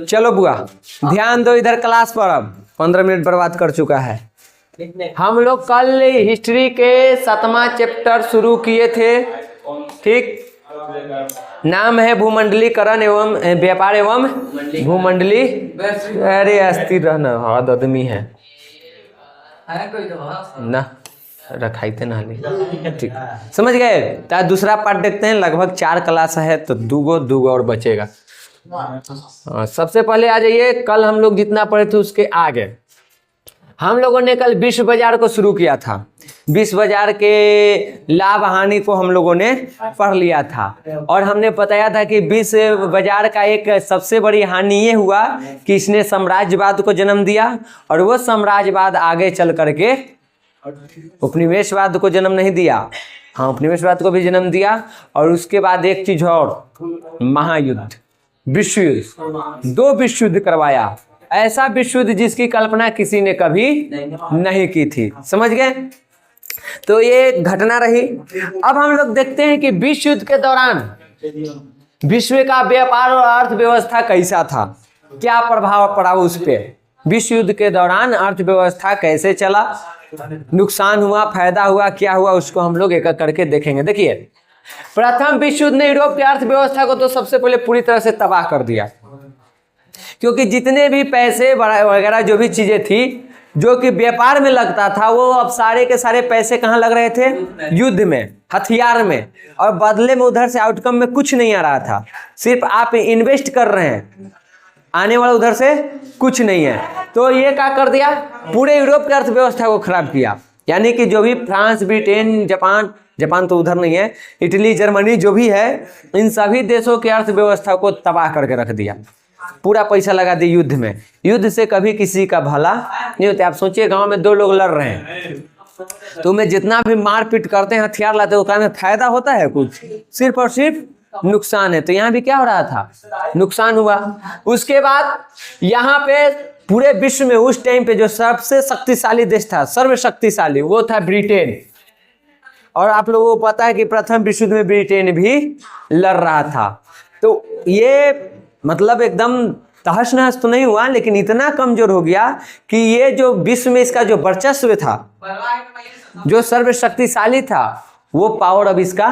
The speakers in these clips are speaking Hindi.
चलो बुआ ध्यान दो इधर क्लास पर। अब 15 मिनट बर्बाद कर चुका है। हम लोग कल हिस्ट्री के 7वां चैप्टर शुरू किए थे, ठीक। नाम है भूमंडलीकरण एवं व्यापार एवं भूमंडली। अरे अस्थिर रहना, हद आदमी है ना, रखाई थे ना, ठीक समझ गए। तो दूसरा पार्ट देखते हैं। लगभग 4 क्लास है तो दूगो और बचेगा। सबसे पहले आ जाइए, कल हम लोग जितना पढ़े थे उसके आगे। हम लोगों ने कल विश्व बाजार को शुरू किया था। विश्व बाजार के लाभ हानि को हम लोगों ने पढ़ लिया था और हमने बताया था कि विश्व बाजार का एक सबसे बड़ी हानि ये हुआ कि इसने साम्राज्यवाद को जन्म दिया और वो साम्राज्यवाद आगे चल करके उपनिवेशवाद को जन्म नहीं दिया। हाँ, उपनिवेशवाद को भी जन्म दिया। और उसके बाद एक चीज और, महायुद्ध, विश्व युद्ध, 2 विश्व युद्ध करवाया। ऐसा विश्व युद्ध जिसकी कल्पना किसी ने कभी नहीं की थी। समझ गए। तो ये घटना रही। अब हम लोग देखते हैं कि विश्व युद्ध के दौरान विश्व का व्यापार और अर्थव्यवस्था कैसा था, क्या प्रभाव पड़ा उस पर। विश्व युद्ध के दौरान अर्थव्यवस्था कैसे चला, नुकसान हुआ, फायदा हुआ, क्या हुआ, उसको हम लोग एक एक करके देखेंगे। देखिए, प्रथम विश्व युद्ध ने यूरोप की अर्थव्यवस्था को तो सबसे पहले पूरी तरह से तबाह कर दिया, क्योंकि जितने भी पैसे वगैरह जो भी चीजें थी जो कि व्यापार में लगता था, वो अब सारे के सारे पैसे कहाँ लग रहे थे, युद्ध में, हथियार में। और बदले में उधर से आउटकम में कुछ नहीं आ रहा था। सिर्फ आप इन्वेस्ट कर रहे हैं, आने वाला उधर से कुछ नहीं है। तो ये क्या कर दिया, पूरे यूरोप की अर्थव्यवस्था को खराब किया। यानी कि जो भी फ्रांस, ब्रिटेन, जापान तो उधर नहीं है, इटली, जर्मनी जो भी है, इन सभी देशों की अर्थव्यवस्था को तबाह करके रख दिया। पूरा पैसा लगा दिया युद्ध में। युद्ध से कभी किसी का भला नहीं होता। आप सोचिए, गांव में 2 लोग लड़ रहे हैं, तो उन्हें जितना भी मारपीट करते हैं, हथियार लाते हैं, उसका में फायदा होता है कुछ, सिर्फ और सिर्फ नुकसान है। तो यहाँ भी क्या हो रहा था, नुकसान हुआ। उसके बाद यहाँ पे पूरे विश्व में उस टाइम पे जो सबसे शक्तिशाली देश था, सर्वशक्तिशाली, वो था ब्रिटेन। और आप लोगों को पता है कि प्रथम विश्व युद्ध में ब्रिटेन भी लड़ रहा था। तो ये मतलब एकदम तहस नहस तो नहीं हुआ, लेकिन इतना कमजोर हो गया कि ये जो विश्व में इसका जो वर्चस्व था, जो सर्वशक्तिशाली था, वो पावर अब इसका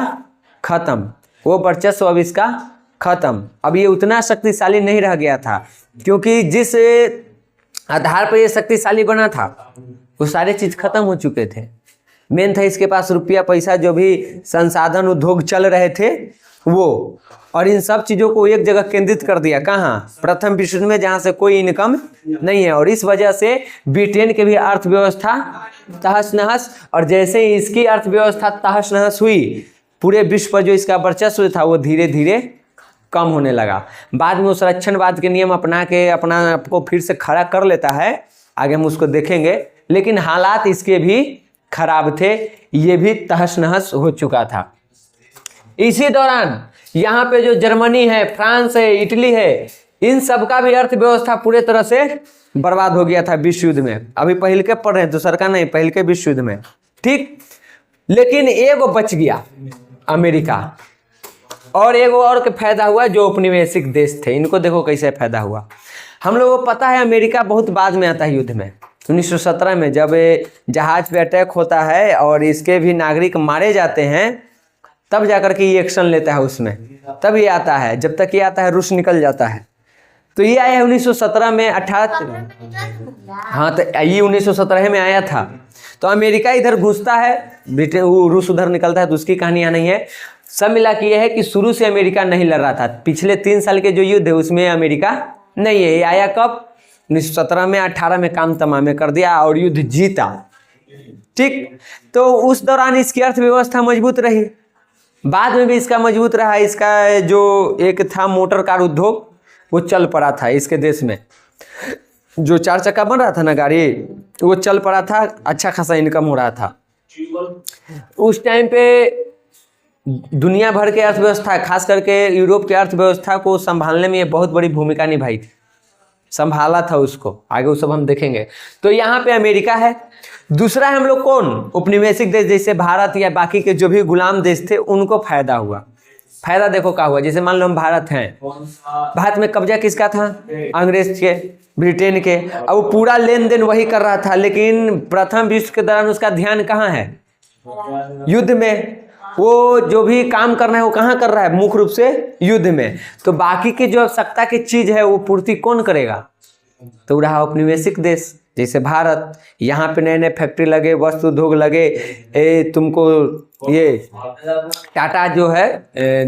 खत्म, वो वर्चस्व अब इसका खत्म। अब ये उतना शक्तिशाली नहीं रह गया था, क्योंकि जिस आधार पर ये शक्तिशाली बना था वो सारे चीज खत्म हो चुके थे। मेन था इसके पास रुपया पैसा, जो भी संसाधन उद्योग चल रहे थे वो, और इन सब चीजों को एक जगह केंद्रित कर दिया। कहाँ, प्रथम विश्व युद्ध में, जहां से कोई इनकम नहीं है। और इस वजह से ब्रिटेन की भी अर्थव्यवस्था तहस नहस, और जैसे ही इसकी अर्थव्यवस्था तहस नहस हुई, पूरे विश्व पर जो इसका वर्चस्व था वो धीरे धीरे कम होने लगा। बाद में वो संरक्षणवाद के नियम अपना के अपना आपको फिर से खड़ा कर लेता है, आगे हम उसको देखेंगे। लेकिन हालात इसके भी खराब थे, ये भी तहस नहस हो चुका था। इसी दौरान यहाँ पे जो जर्मनी है, फ्रांस है, इटली है, इन सब का भी अर्थव्यवस्था पूरे तरह से बर्बाद हो गया था विश्व युद्ध में। अभी पहल के पढ़ रहे हैं, दूसर का नहीं, पहल के विश्व युद्ध में, ठीक। लेकिन एगो बच गया, अमेरिका। और एगो और के फायदा हुआ, जो औपनिवेशिक देश थे, इनको देखो कैसे फायदा हुआ। हम लोगों को पता है अमेरिका बहुत बाद में आता है युद्ध में। 1917 में जब जहाज पे अटैक होता है और इसके भी नागरिक मारे जाते हैं, तब जाकर के ये एक्शन लेता है उसमें, तब ये आता है। जब तक ये आता है रूस निकल जाता है। तो ये आया 1917 में, 18, हाँ, तो ये 1917 में आया था। तो अमेरिका इधर घुसता है, ब्रिटेन, रूस उधर निकलता है, तो उसकी कहानी यहाँ नहीं है। सब मिला के ये है कि शुरू से अमेरिका नहीं लड़ रहा था। पिछले 3 साल के जो युद्ध है उसमें अमेरिका नहीं है। ये आया कब, 1917 में, 18 में काम तमाम कर दिया और युद्ध जीता, ठीक। तो उस दौरान इसकी अर्थव्यवस्था मजबूत रही, बाद में भी इसका मजबूत रहा। इसका जो एक था मोटर कार उद्योग, वो चल पड़ा था इसके देश में। जो 4 चक्का बन रहा था ना गाड़ी, वो चल पड़ा था, अच्छा खासा इनकम हो रहा था। उस टाइम पे दुनिया भर के अर्थव्यवस्था, खास करके यूरोप की अर्थव्यवस्था को संभालने में ये बहुत बड़ी भूमिका निभाई थी, संभाला था उसको। आगे वो सब हम देखेंगे। तो यहाँ पे अमेरिका है। दूसरा है हम लोग कौन, उपनिवेशिक देश, जैसे भारत या बाकी के जो भी गुलाम देश थे, उनको फायदा हुआ। फायदा देखो क्या हुआ। जैसे मान लो हम भारत हैं, भारत में कब्जा किसका था? अंग्रेज के, ब्रिटेन के। अब वो पूरा लेन देन वही कर रहा था, लेकिन प्रथम विश्व के दौरान उसका ध्यान कहाँ है? युद्ध में। वो जो भी काम करना है वो कहाँ कर रहा है? मुख्य रूप से युद्ध में। तो बाकी की जो आवश्यकता की चीज है वो पूर्ति कौन करेगा? तो रहा औपनिवेशिक देश, जैसे भारत। यहाँ पे नए नए फैक्ट्री लगे, वस्त्र उद्योग लगे, तुमको ये टाटा जो है,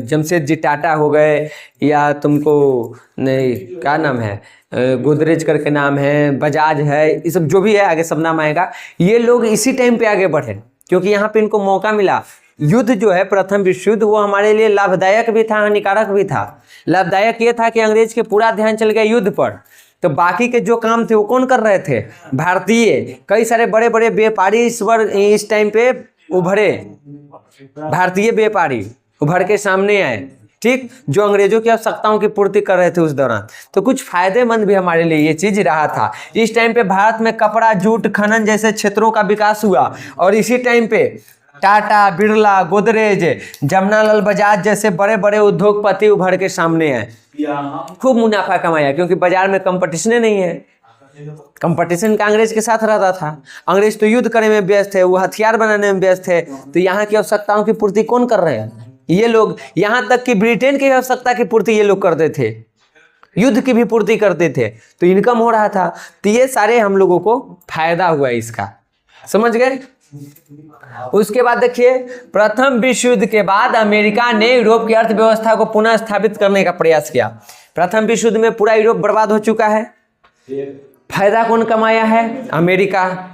जमशेदजी टाटा हो गए, या तुमको नहीं क्या नाम है, गोदरेज करके नाम है, बजाज है, ये सब जो भी है आगे सब नाम आएगा। ये लोग इसी टाइम पे आगे बढ़े क्योंकि यहाँ पे इनको मौका मिला। युद्ध जो है प्रथम विश्व युद्ध, वो हमारे लिए लाभदायक भी था, हानिकारक भी था। लाभदायक ये था कि अंग्रेज के पूरा ध्यान चल गया युद्ध पर, तो बाकी के जो काम थे वो कौन कर रहे थे? भारतीय। कई सारे बड़े बड़े व्यापारी इस टाइम पे उभरे, भारतीय व्यापारी उभर के सामने आए, ठीक, जो अंग्रेजों की आवश्यकताओं की पूर्ति कर रहे थे उस दौरान। तो कुछ फायदेमंद भी हमारे लिए ये चीज रहा था। इस टाइम पे भारत में कपड़ा, जूट, खनन जैसे क्षेत्रों का विकास हुआ, और इसी टाइम पे टाटा, बिरला, गोदरेज, जमनालाल बजाज जैसे बड़े बड़े उद्योगपति उभर के सामने आए, खूब मुनाफा कमाया, क्योंकि बाजार में कंपटीशन नहीं है। कंपटीशन का अंग्रेज के साथ रहता था। अंग्रेज तो युद्ध करने में व्यस्त है, वो हथियार बनाने में व्यस्त है, तो यहाँ की आवश्यकताओं की पूर्ति कौन कर रहे हैं? ये लोग। यहाँ तक कि ब्रिटेन की आवश्यकता की पूर्ति ये लोग करते थे, युद्ध की भी पूर्ति करते थे, तो इनकम हो रहा था। तो ये सारे हम लोगों को फायदा हुआ इसका, समझ गए। उसके बाद देखिए, प्रथम विश्व युद्ध के बाद अमेरिका ने यूरोप की अर्थव्यवस्था को पुनः स्थापित करने का प्रयास किया। प्रथम विश्व युद्ध में पूरा यूरोप बर्बाद हो चुका है, फायदा कौन कमाया है? अमेरिका।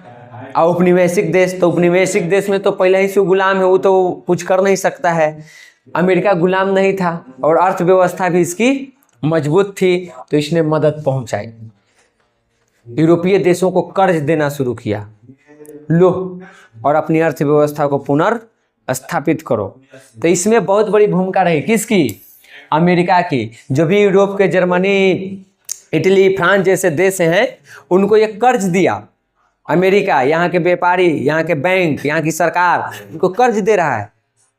औपनिवेशिक देश, तो औपनिवेशिक देश में तो पहले ही से गुलाम है, वो तो कुछ कर नहीं सकता है। अमेरिका गुलाम नहीं था और अर्थव्यवस्था भी इसकी मजबूत थी, तो इसने मदद पहुंचाई। यूरोपीय देशों को कर्ज देना शुरू किया, लो और अपनी अर्थव्यवस्था को पुनर्स्थापित करो। तो इसमें बहुत बड़ी भूमिका रही किसकी? अमेरिका की। जो भी यूरोप के जर्मनी, इटली, फ्रांस जैसे देश हैं, उनको ये कर्ज दिया अमेरिका। यहाँ के व्यापारी, यहाँ के बैंक, यहाँ की सरकार उनको कर्ज दे रहा है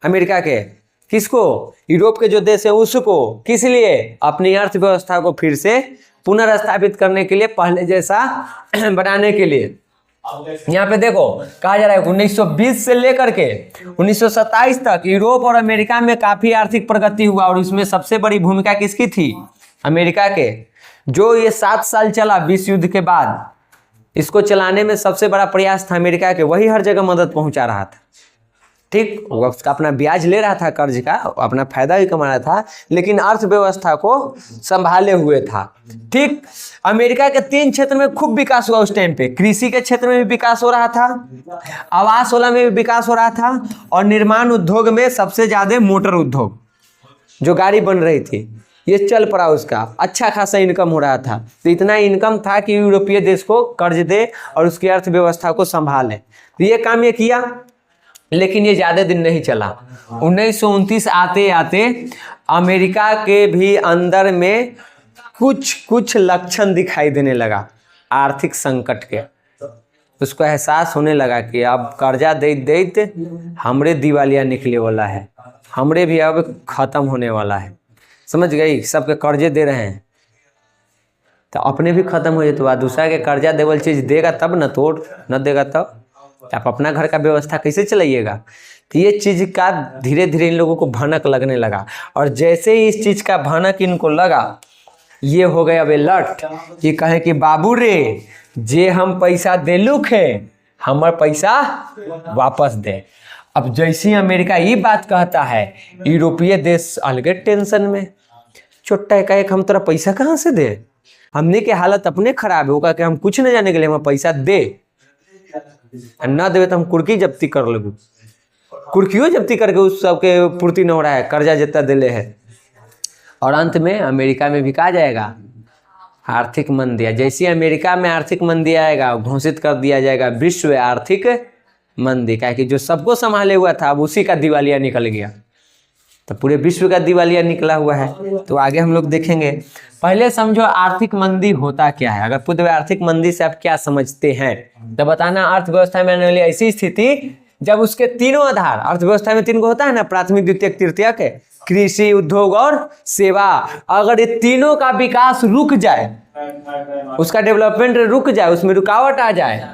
अमेरिका के। किसको? यूरोप के जो देश है उसको। किस लिए? अपनी अर्थव्यवस्था को फिर से पुनर्स्थापित करने के लिए, पहले जैसा बनाने के लिए। यहाँ पे देखो कहा जा रहा है 1920 से लेकर के 1927 तक यूरोप और अमेरिका में काफी आर्थिक प्रगति हुआ, और उसमें सबसे बड़ी भूमिका किसकी थी? अमेरिका के। जो ये 7 साल चला विश्व युद्ध के बाद, इसको चलाने में सबसे बड़ा प्रयास था अमेरिका के। वही हर जगह मदद पहुंचा रहा था, ठीक। वो उसका अपना ब्याज ले रहा था कर्ज का, अपना फायदा भी कमा रहा था, लेकिन अर्थव्यवस्था को संभाले हुए था, ठीक। अमेरिका के 3 क्षेत्र में खूब विकास हुआ उस टाइम पे। कृषि के क्षेत्र में भी विकास हो रहा था, आवास वाला में भी विकास हो रहा था, और निर्माण उद्योग में सबसे ज्यादा मोटर उद्योग, जो गाड़ी बन रही थी, ये चल पड़ा, उसका अच्छा खासा इनकम हो रहा था। तो इतना इनकम था कि यूरोपीय देश को कर्ज दे और उसकी अर्थव्यवस्था को संभाले। तो ये काम ये किया, लेकिन ये ज़्यादा दिन नहीं चला। 1929 आते आते अमेरिका के भी अंदर में कुछ लक्षण दिखाई देने लगा आर्थिक संकट के। उसको एहसास होने लगा कि अब कर्जा देते हमरे दिवालिया निकले वाला है, हमरे भी अब खत्म होने वाला है। समझ गई? सबके कर्जे दे रहे हैं, तो अपने भी खत्म हो जाए, तो दूसरा के कर्जा देवल चीज देगा तब न, तोड़ न देगा तब आप अपना घर का व्यवस्था कैसे चलाइएगा? तो ये चीज का धीरे धीरे इन लोगों को भनक लगने लगा, और जैसे ही इस चीज का भनक इनको लगा, ये हो गए अब लट, ये कहे कि बाबू रे, जे हम पैसा देलुक है, हमार पैसा वापस दे। अब जैसे ही अमेरिका ये बात कहता है, यूरोपीय देश अलगे टेंशन में, छोटा एक हम तेरा पैसा कहाँ से दे, हमने के हालत अपने खराब है, होगा कि हम कुछ न जाने के लिए हम पैसा दे, ना देवे तो हम कुर्की जब्ती कर लेबू। कुर्कियों जब्ती करके उस सबके पूर्ति न हो रहा है, कर्जा जितना दिले है। और अंत में अमेरिका में भी कहा जाएगा आर्थिक मंदी। जैसे अमेरिका में आर्थिक मंदी आएगा, घोषित कर दिया जाएगा विश्व आर्थिक मंदी, क्या कि जो सबको संभाले हुआ था अब उसी का दिवालिया निकल गया, तो पूरे विश्व का दिवालिया निकला हुआ है। तो आगे हम लोग देखेंगे। पहले समझो आर्थिक मंदी होता क्या है। अगर पूछे आर्थिक मंदी से आप क्या समझते हैं, तो बताना। अर्थव्यवस्था में आने वाली ऐसी स्थिति जब उसके तीनों आधार, अर्थव्यवस्था में 3 को होता है ना, प्राथमिक, द्वितीयक, तृतीयक, कृषि, उद्योग और सेवा। अगर ये तीनों का विकास रुक जाए, उसका डेवलपमेंट रुक जाए, उसमें रुकावट आ जाए,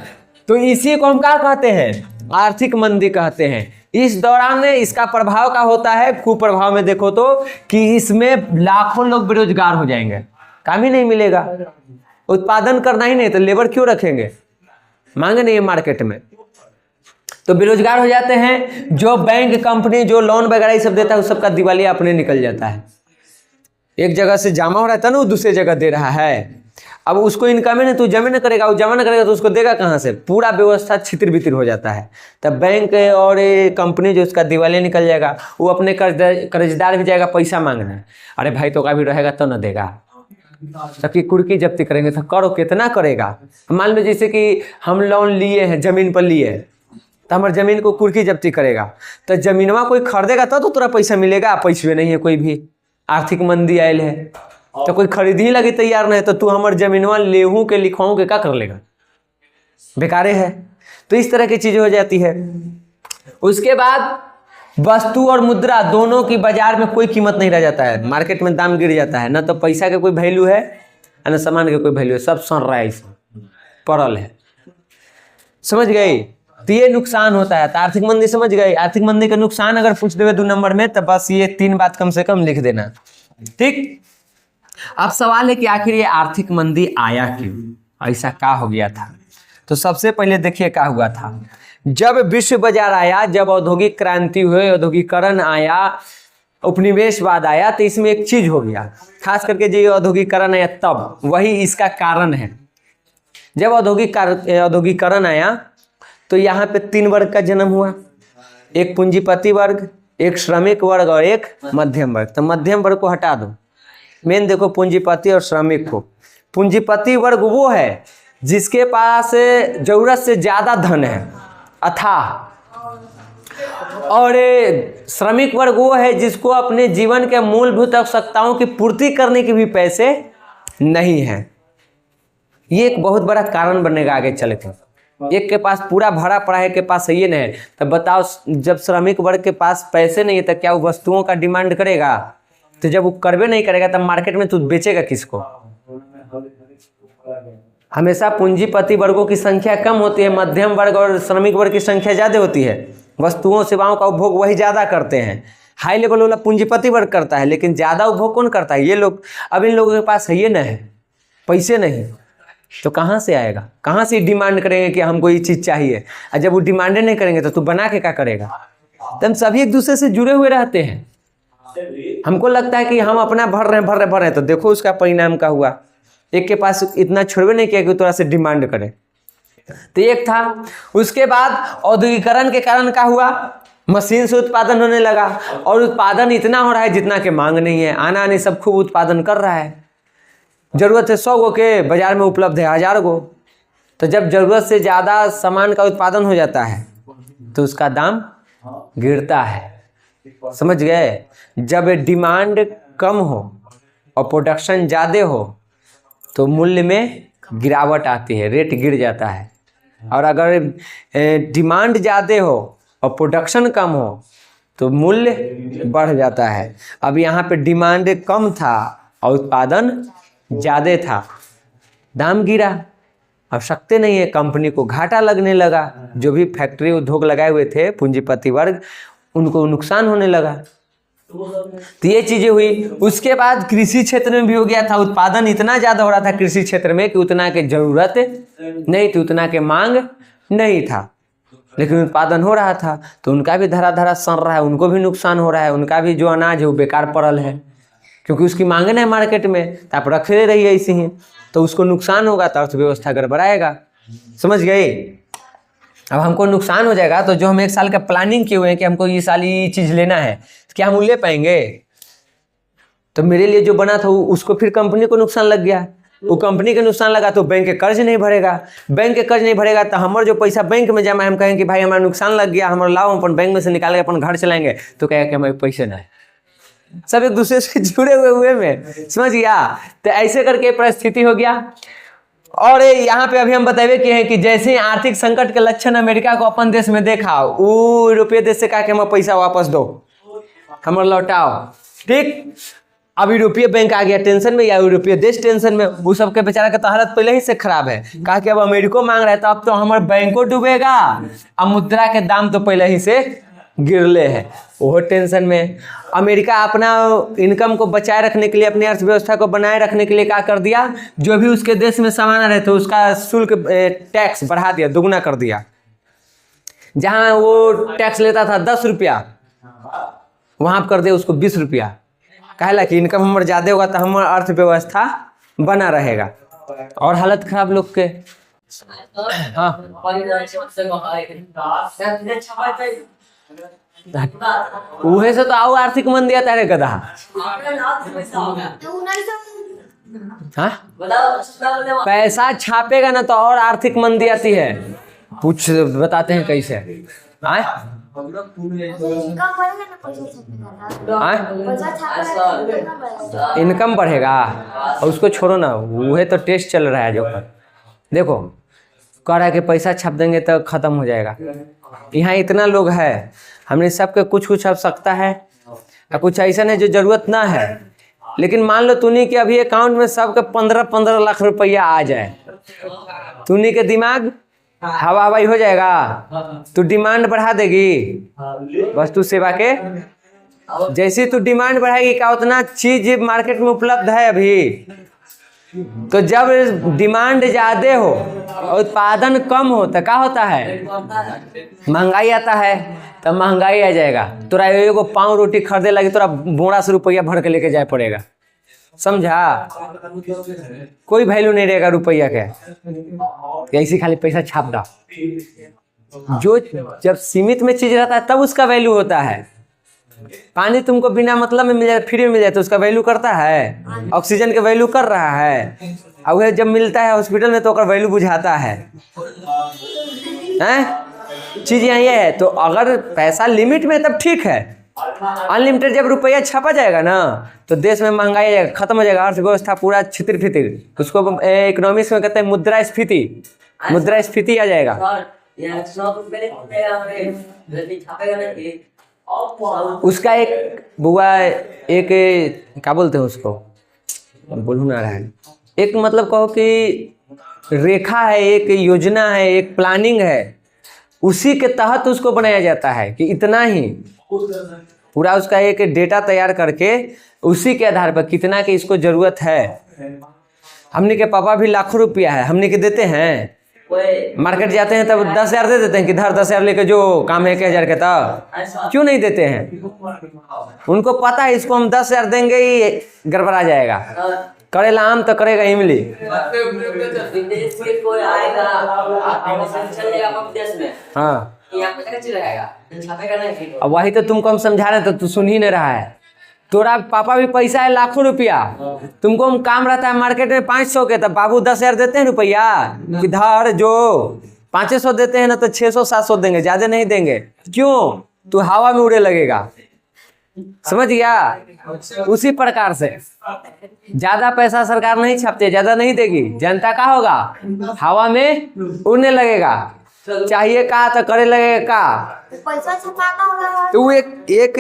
तो इसी को हम क्या कहते हैं? आर्थिक मंदी कहते हैं। इस दौरान इसका प्रभाव क्या होता है? कुप्रभाव में देखो तो कि इसमें लाखों लोग बेरोजगार हो जाएंगे, काम ही नहीं मिलेगा। उत्पादन करना ही नहीं तो लेबर क्यों रखेंगे? मांग नहीं है मार्केट में, तो बेरोजगार हो जाते हैं। जो बैंक, कंपनी जो लोन वगैरह ये सब देता है, उस सबका दिवालिया अपने निकल जाता है। एक जगह से जमा हो रहा था ना, वो दूसरी जगह दे रहा है। अब उसको इनकम नहीं, तू जमा न करेगा, वो जमा न करेगा तो उसको देगा कहाँ से? पूरा व्यवस्था छितिर बितिर हो जाता है। तब बैंक और कंपनी जो उसका दिवालिया निकल जाएगा, वो अपने कर्जदार भी जाएगा पैसा मांगने। अरे भाई तो का भी रहेगा तो न देगा, सबकी कुर्की जब्ती करेंगे। तो करो, कितना करेगा? मान लो जैसे कि हम लोन लिए हैं, जमीन पर लिए, तो हमारे जमीन को कुर्की जब्ती करेगा, तो जमीनवा कोई खरीदेगा तो तुरा पैसा मिलेगा। पैसे नहीं है, कोई भी आर्थिक मंदी आयल है तो कोई खरीद ही लगे तैयार नहीं, तो तू हमारे जमीनवा लेहू के लिखवाऊँ के क्या कर लेगा? बेकारे है। तो इस तरह की चीजें हो जाती है। उसके बाद वस्तु और मुद्रा दोनों की बाजार में कोई कीमत नहीं रह जाता है, मार्केट में दाम गिर जाता है। ना तो पैसा का कोई वैल्यू है, ना सामान का कोई वैल्यू है, सब सड़ रहा है, इसमें पड़ल है। समझ गई? तो ये नुकसान होता है। तो आर्थिक मंदी समझ गए? आर्थिक मंदी का नुकसान अगर पूछ देवे 2 नंबर में, तो बस ये 3 बात कम से कम लिख देना, ठीक। अब सवाल है कि आखिर ये आर्थिक मंदी आया क्यों, ऐसा क्या हो गया था? तो सबसे पहले देखिए क्या हुआ था। जब विश्व बाजार आया, जब औद्योगिक क्रांति हुई, औद्योगिकरण आया, उपनिवेशवाद आया, तो इसमें एक चीज हो गया, खास करके जो औद्योगिकरण आया तब, वही इसका कारण है। जब औद्योगिकरण आया तो यहाँ पे 3 वर्ग का जन्म हुआ, एक पूंजीपति वर्ग, एक श्रमिक वर्ग और एक मध्यम वर्ग। तो मध्यम वर्ग को हटा दो, मेन देखो पूंजीपति और श्रमिक को। पूंजीपति वर्ग वो है जिसके पास जरूरत से ज्यादा धन है, अथाह, और श्रमिक वर्ग वो है जिसको अपने जीवन के मूलभूत आवश्यकताओं की पूर्ति करने के भी पैसे नहीं है। ये एक बहुत बड़ा कारण बनेगा आगे चल के। एक के पास पूरा भरा पड़ा है, के पास ये नहीं है, तो बताओ जब श्रमिक वर्ग के पास पैसे नहीं है तो क्या वो वस्तुओं का डिमांड करेगा? तो जब वो करबे नहीं करेगा तब मार्केट में तू बेचेगा किसको? हमेशा पूंजीपति वर्गों की संख्या कम होती है, मध्यम वर्ग और श्रमिक वर्ग की संख्या ज्यादा होती है। वस्तुओं सेवाओं का उपभोग वही ज्यादा करते हैं। हाई लेवल वाला पूंजीपति वर्ग करता है, लेकिन ज्यादा उपभोग कौन करता है? ये लोग। अब इन लोगों के पास है ये नहीं, पैसे नहीं, तो कहाँ से आएगा? कहाँ से डिमांड करेंगे कि हमको ये चीज चाहिए? और जब वो डिमांड नहीं करेंगे तो तू बना के क्या करेगा? तो हम सभी एक दूसरे से जुड़े हुए रहते हैं। हमको लगता है कि हम अपना भर रहे हैं, तो देखो उसका परिणाम क्या हुआ। एक के पास इतना छोड़वे नहीं किया कि थोड़ा से डिमांड करे, तो एक था। उसके बाद औद्योगिकरण के कारण क्या हुआ? मशीन से उत्पादन होने लगा, और उत्पादन इतना हो रहा है जितना के मांग नहीं है। आना आने सब खूब उत्पादन कर रहा है, जरूरत है 100 गो के, बाजार में उपलब्ध है 1000 गो। तो जब जरूरत से ज्यादा सामान का उत्पादन हो जाता है तो उसका दाम गिरता है। समझ गए? जब डिमांड कम हो और प्रोडक्शन ज्यादा हो तो मूल्य में गिरावट आती है, रेट गिर जाता है। और अगर डिमांड ज्यादा हो और प्रोडक्शन कम हो तो मूल्य बढ़ जाता है। अब यहाँ पे डिमांड कम था और उत्पादन ज्यादा था, दाम गिरा, आवश्यकता नहीं है, कंपनी को घाटा लगने लगा। जो भी फैक्ट्री उद्योग लगाए हुए थे पूंजीपति वर्ग, उनको नुकसान होने लगा। तो ये चीजें हुई। उसके बाद कृषि क्षेत्र में भी हो गया था, उत्पादन इतना ज्यादा हो रहा था कृषि क्षेत्र में कि उतना के जरूरत नहीं थी, उतना के मांग नहीं था, लेकिन उत्पादन हो रहा था। तो उनका भी धरा धरा सड़ रहा है, उनको भी नुकसान हो रहा है, उनका भी जो अनाज है वो बेकार पड़ल है, क्योंकि उसकी मांग नहीं है मार्केट में, तो आप रखे रहिए ऐसे ही, तो उसको नुकसान होगा तो अर्थव्यवस्था गड़बड़ाएगा। समझ गए? अब हमको नुकसान हो जाएगा तो जो हम 1 साल का प्लानिंग किए हुए हैं कि हमको ये साल ये चीज लेना है, तो क्या हम ले पाएंगे? तो मेरे लिए जो बना था उसको फिर कंपनी को नुकसान लग गया, वो कंपनी के नुकसान लगा तो बैंक के कर्ज नहीं भरेगा, बैंक के कर्ज नहीं भरेगा तो हमारे जो पैसा बैंक में जमा है, हम कहेंगे कि भाई हमारा नुकसान लग गया, हमारा लाभ हम अपन बैंक में से निकाल के अपन घर चलाएंगे, तो कहेगा कि हमारे पैसे ना है। सब एक दूसरे से जुड़े हुए में, समझ गया? तो ऐसे करके परिस्थिति हो गया। और यहाँ पे अभी हम बताए कि हैं कि जैसे आर्थिक संकट के लक्षण अमेरिका को अपन देश में देखा, वो यूरोपीय देश से कहा कि हमें पैसा वापस दो, हमर लौटाओ। ठीक, अब यूरोपीय बैंक आ गया टेंशन में, या यूरोपीय देश टेंशन में। वो सबके बेचारा का तो हालत पहले ही से खराब है, कहा कि अब अमेरिको मांग रहा है तो अब तो हमारे बैंको डूबेगा, अब मुद्रा के दाम तो पहले ही से गिरले है, वो टेंशन में। अमेरिका अपना इनकम को बचाए रखने के लिए, अपनी अर्थव्यवस्था को बनाए रखने के लिए क्या कर दिया, जो भी उसके देश में सामान आ रहे थे उसका शुल्क टैक्स बढ़ा दिया, दुगुना कर दिया। जहाँ वो टैक्स लेता था 10 रुपया, वहाँ कर दिया उसको 20 रुपया। कहला कि इनकम हमारे ज़्यादा होगा तो हमारा अर्थव्यवस्था बना रहेगा। और हालत खराब लोग के। हाँ, उहे से तो आओ आर्थिक मंदी आता है गधा। हाँ, पैसा छापेगा ना तो और आर्थिक मंदी आती है। पूछ बताते हैं कैसे। आए इनकम बढ़ेगा, और उसको छोड़ो ना, वह तो टेस्ट चल रहा है जो पर। देखो कह रहा है कि पैसा छाप देंगे तो खत्म हो जाएगा। यहाँ इतना लोग है, हमने सबके कुछ कुछ आवश्यकता है, और कुछ ऐसा है जो जरूरत ना है। लेकिन मान लो तूनी के अभी अकाउंट में सबके 15-15 लाख रुपया आ जाए, तूनी के दिमाग हवा हवाई हो जाएगा, तू डिमांड बढ़ा देगी। वस्तु सेवा के जैसी तू डिमांड बढ़ाएगी, क्या उतना चीज मार्केट में उपलब्ध है अभी। तो जब डिमांड ज्यादा हो और उत्पादन कम हो तो क्या होता है, महंगाई आता है। तब महंगाई आ जाएगा, तोरा एगो पाव रोटी खरीदे लगी तोरा बोरा से रुपया भर के लेके जाए पड़ेगा। समझा, कोई वैल्यू नहीं रहेगा रुपया के, ऐसी खाली पैसा छाप दो। जो जब सीमित में चीज रहता है तब उसका वैल्यू होता है। पानी तुमको बिना मतलब में मिल जाए, फ्री में मिल जाए तो उसका वैल्यू करता है। ऑक्सीजन का वैल्यू कर रहा है, और वह जब मिलता है हॉस्पिटल में तो उसका वैल्यू बुझाता है। चीज यही है। तो अगर पैसा लिमिट में तब ठीक है, अनलिमिटेड जब रुपया छापा जाएगा ना तो देश में महंगाई जाएगा, खत्म हो जाएगा, अर्थव्यवस्था पूरा छितिर फितिर। उसको इकोनॉमिक्स में कहते हैं मुद्रास्फीति, मुद्रास्फीति आ जाएगा। उसका एक बुआ, एक क्या बोलते हैं उसको, बोलूँ ना रहा है, एक मतलब कहो कि रेखा है, एक योजना है, एक प्लानिंग है, उसी के तहत उसको बनाया जाता है कि इतना ही पूरा उसका एक डेटा तैयार करके उसी के आधार पर कितना की इसको जरूरत है। हमने के पापा भी लाखों रुपया है, हमने के देते हैं। मार्केट जाते हैं तब 10,000 दे देते हैं कि धर 10,000 लेके जो काम है 1,000 के, तब क्यों नहीं देते हैं? उनको पता है इसको हम 10,000 देंगे ही गड़बड़ा जाएगा। करेला आम तो करेगा इमली। हाँ, अब वही तो तुमको हम समझा रहे हैं तो तू सुन ही नहीं रहा है। तोरा पापा भी पैसा है लाखों रुपया, तुमको हम काम रहता है मार्केट में 500 के, तब बाबू 10,000 देते हैं रुपया कि धर जो 500 देते हैं ना तो 600-700 देंगे, ज्यादा नहीं देंगे। क्यों? तू हवा में उड़े लगेगा। समझ गया? उसी प्रकार से ज्यादा पैसा सरकार नहीं छापती, ज्यादा नहीं देगी, जनता का होगा हवा में उड़ने लगेगा। चाहिए का तो करे लगेगा का, पैसा छपाता होगा तो एक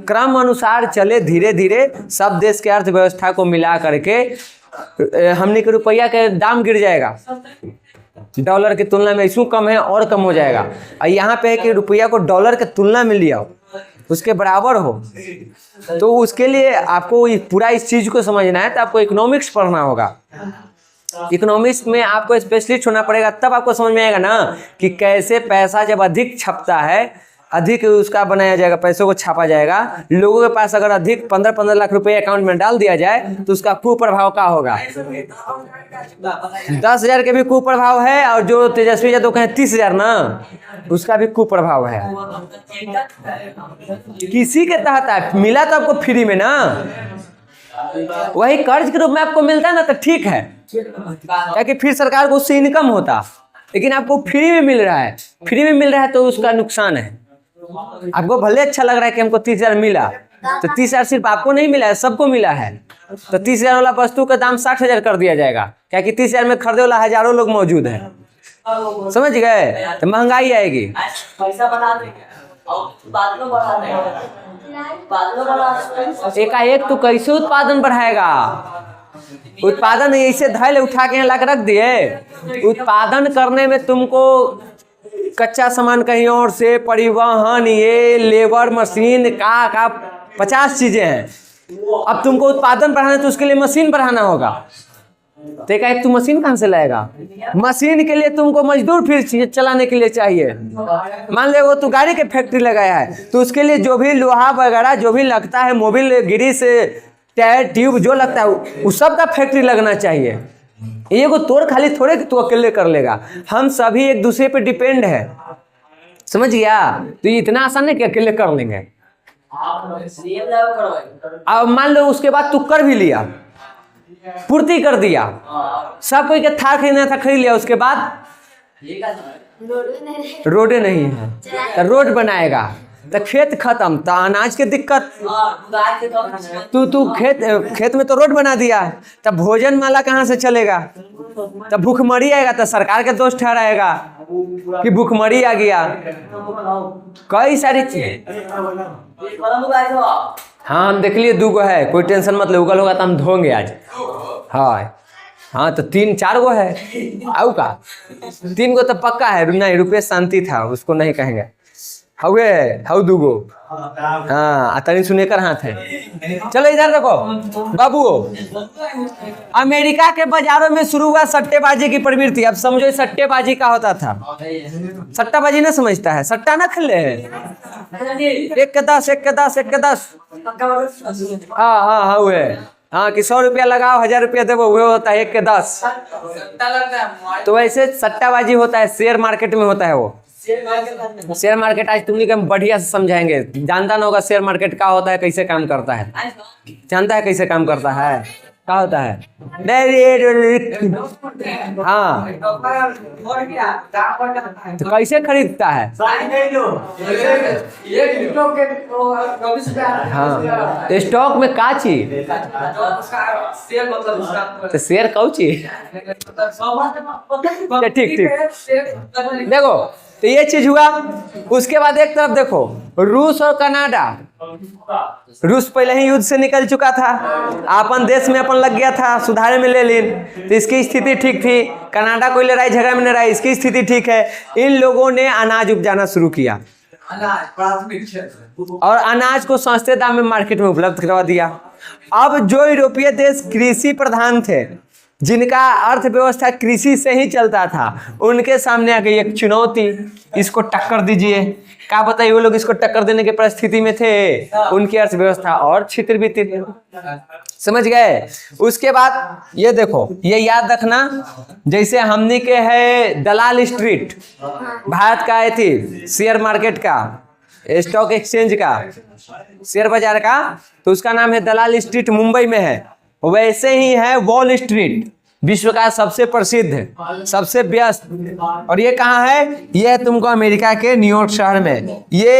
क्रम अनुसार चले, धीरे धीरे सब देश के अर्थव्यवस्था को मिला करके हमने के रुपया के दाम गिर जाएगा। डॉलर की तुलना में इसमें कम है और कम हो जाएगा। और यहाँ पे है कि रुपया को डॉलर के तुलना में लिया उसके बराबर हो, तो उसके लिए आपको पूरा इस चीज को समझना है तो आपको इकोनॉमिक्स पढ़ना होगा। इकोनॉमिक्स में आपको स्पेशलिस्ट होना पड़ेगा, तब आपको समझ में आएगा ना कि कैसे पैसा जब अधिक छपता है, अधिक उसका बनाया जाएगा, पैसों को छापा जाएगा। लोगों के पास अगर अधिक 15-15 लाख रुपए अकाउंट में डाल दिया जाए तो उसका कुप्रभाव क्या होगा? 10,000 के भी कुप्रभाव है, और जो तेजस्वी यादव कहें 30,000 ना, उसका भी कुप्रभाव है। किसी के तहत मिला तो आपको फ्री में ना, वही कर्ज के रूप में आपको मिलता है ना तो ठीक है, ताकि फिर सरकार को उससे इनकम होता। लेकिन आपको फ्री में मिल रहा है, फ्री में मिल रहा है तो उसका नुकसान है। आपको भले अच्छा लग रहा है कि हमको 30,000 मिला, तो 30,000 सिर्फ आपको नहीं मिला है, सबको मिला है। तो 30,000 वाला वस्तु का दाम 60,000 कर दिया जाएगा, क्या कि 30,000 में खरीदे वाला हजारों लोग मौजूद है। समझ गए? तो महंगाई आएगी। बाद में बढ़ाना है, बाद में बढ़ाना। एकाएक तो कैसे उत्पादन बढ़ाएगा? उत्पादन ऐसे धैल उठा के यहाँ ला के रख दिए। उत्पादन करने में तुमको कच्चा सामान कहीं और से, परिवहन, ये लेबर, मशीन का 50 चीजें हैं। अब तुमको उत्पादन बढ़ाना तो उसके लिए मशीन बढ़ाना होगा। तो एक तू मशीन कहाँ से लाएगा? मशीन के लिए तुमको मजदूर फिर चलाने के लिए चाहिए। मान ले वो तू गाड़ी के फैक्ट्री लगाया है तो उसके लिए जो भी लोहा वगैरह जो भी लगता है, मोबिल, गिरीस, टायर, ट्यूब जो लगता है उस सब का फैक्ट्री लगना चाहिए। ये को तोड़ खाली थोड़े तू अकेले कर लेगा। हम सभी एक दूसरे पे डिपेंड है, समझ गया? तो ये इतना आसान है कि अकेले कर लेंगे। अब मान लो उसके बाद तू कर भी लिया, पूर्ति कर दिया, सब कोई के थार खरीदना था खरीद लिया, उसके बाद रोडे नहीं है तो रोड बनाएगा तो खेत खत्म, तो अनाज के दिक्कत। तू खेत में तो रोड बना दिया, तब भोजन माला कहाँ से चलेगा? तब भूखमरी आएगा तो सरकार के दोष ठहराएगा कि भूखमरी आ गया। कई सारी चीज। हाँ हम देख लिए 2 गो है, कोई टेंशन मत ले, उगल होगा तो हम धोंगे आज। हाँ तो 3-4 गो है, आऊ का 3 गो तो पक्का है। नहीं, रुपेश शांति था, उसको नहीं कहेंगे। हवे हाउ 2 गो। हाँ तनी सुने कर हाथ है। चलो इधर देखो बाबू, अमेरिका के बाजारों में शुरू हुआ सट्टेबाजी की प्रवृत्ति। अब समझो सट्टेबाजी का होता था। सट्टाबाजी ना समझता है, सट्टा ना खेले है। 1 के 10, 1 के 10, 1 के 10। हाँ हुए। हाँ कि 100 रुपया लगाओ, 1000 रुपया देवो, वो होता है 1 के 10। तो वैसे सट्टाबाजी होता है, शेयर मार्केट में होता है वो। शेयर मार्केट आज तुमने के बढ़िया से समझाएंगे। जानता ना होगा शेयर मार्केट क्या होता है, कैसे काम करता है? जानता है कैसे काम करता है? क्या होता है? हाँ तो कैसे खरीदता है? हाँ तो स्टॉक में का चीज? तो शेयर कौ चीज? ठीक देखो, तो ये चीज हुआ। उसके बाद एक तरफ देखो रूस और कनाडा। रूस पहले ही युद्ध से निकल चुका था, अपन देश में अपन लग गया था सुधारे में ले लीन, तो इसकी स्थिति ठीक थी। कनाडा कोई लड़ाई झगड़ा में नहीं रहा, इसकी स्थिति ठीक है। इन लोगों ने अनाज उपजाना शुरू किया और अनाज को सस्ते दाम में मार्केट में उपलब्ध करवा दिया। अब जो यूरोपीय देश कृषि प्रधान थे, जिनका अर्थव्यवस्था कृषि से ही चलता था, उनके सामने आ गई एक चुनौती, इसको टक्कर दीजिए। क्या बताइए, वो लोग इसको टक्कर देने की परिस्थिति में थे, उनकी अर्थव्यवस्था और छितर-बितर। समझ गए? उसके बाद ये देखो, ये याद रखना, जैसे हमने के है दलाल स्ट्रीट, भारत का थी शेयर मार्केट का, स्टॉक एक्सचेंज का, शेयर बाजार का, तो उसका नाम है दलाल स्ट्रीट, मुंबई में है। वैसे ही है वॉल स्ट्रीट, विश्व का सबसे प्रसिद्ध, सबसे व्यस्त। और ये कहाँ है? ये है तुमको अमेरिका के न्यूयॉर्क शहर में। ये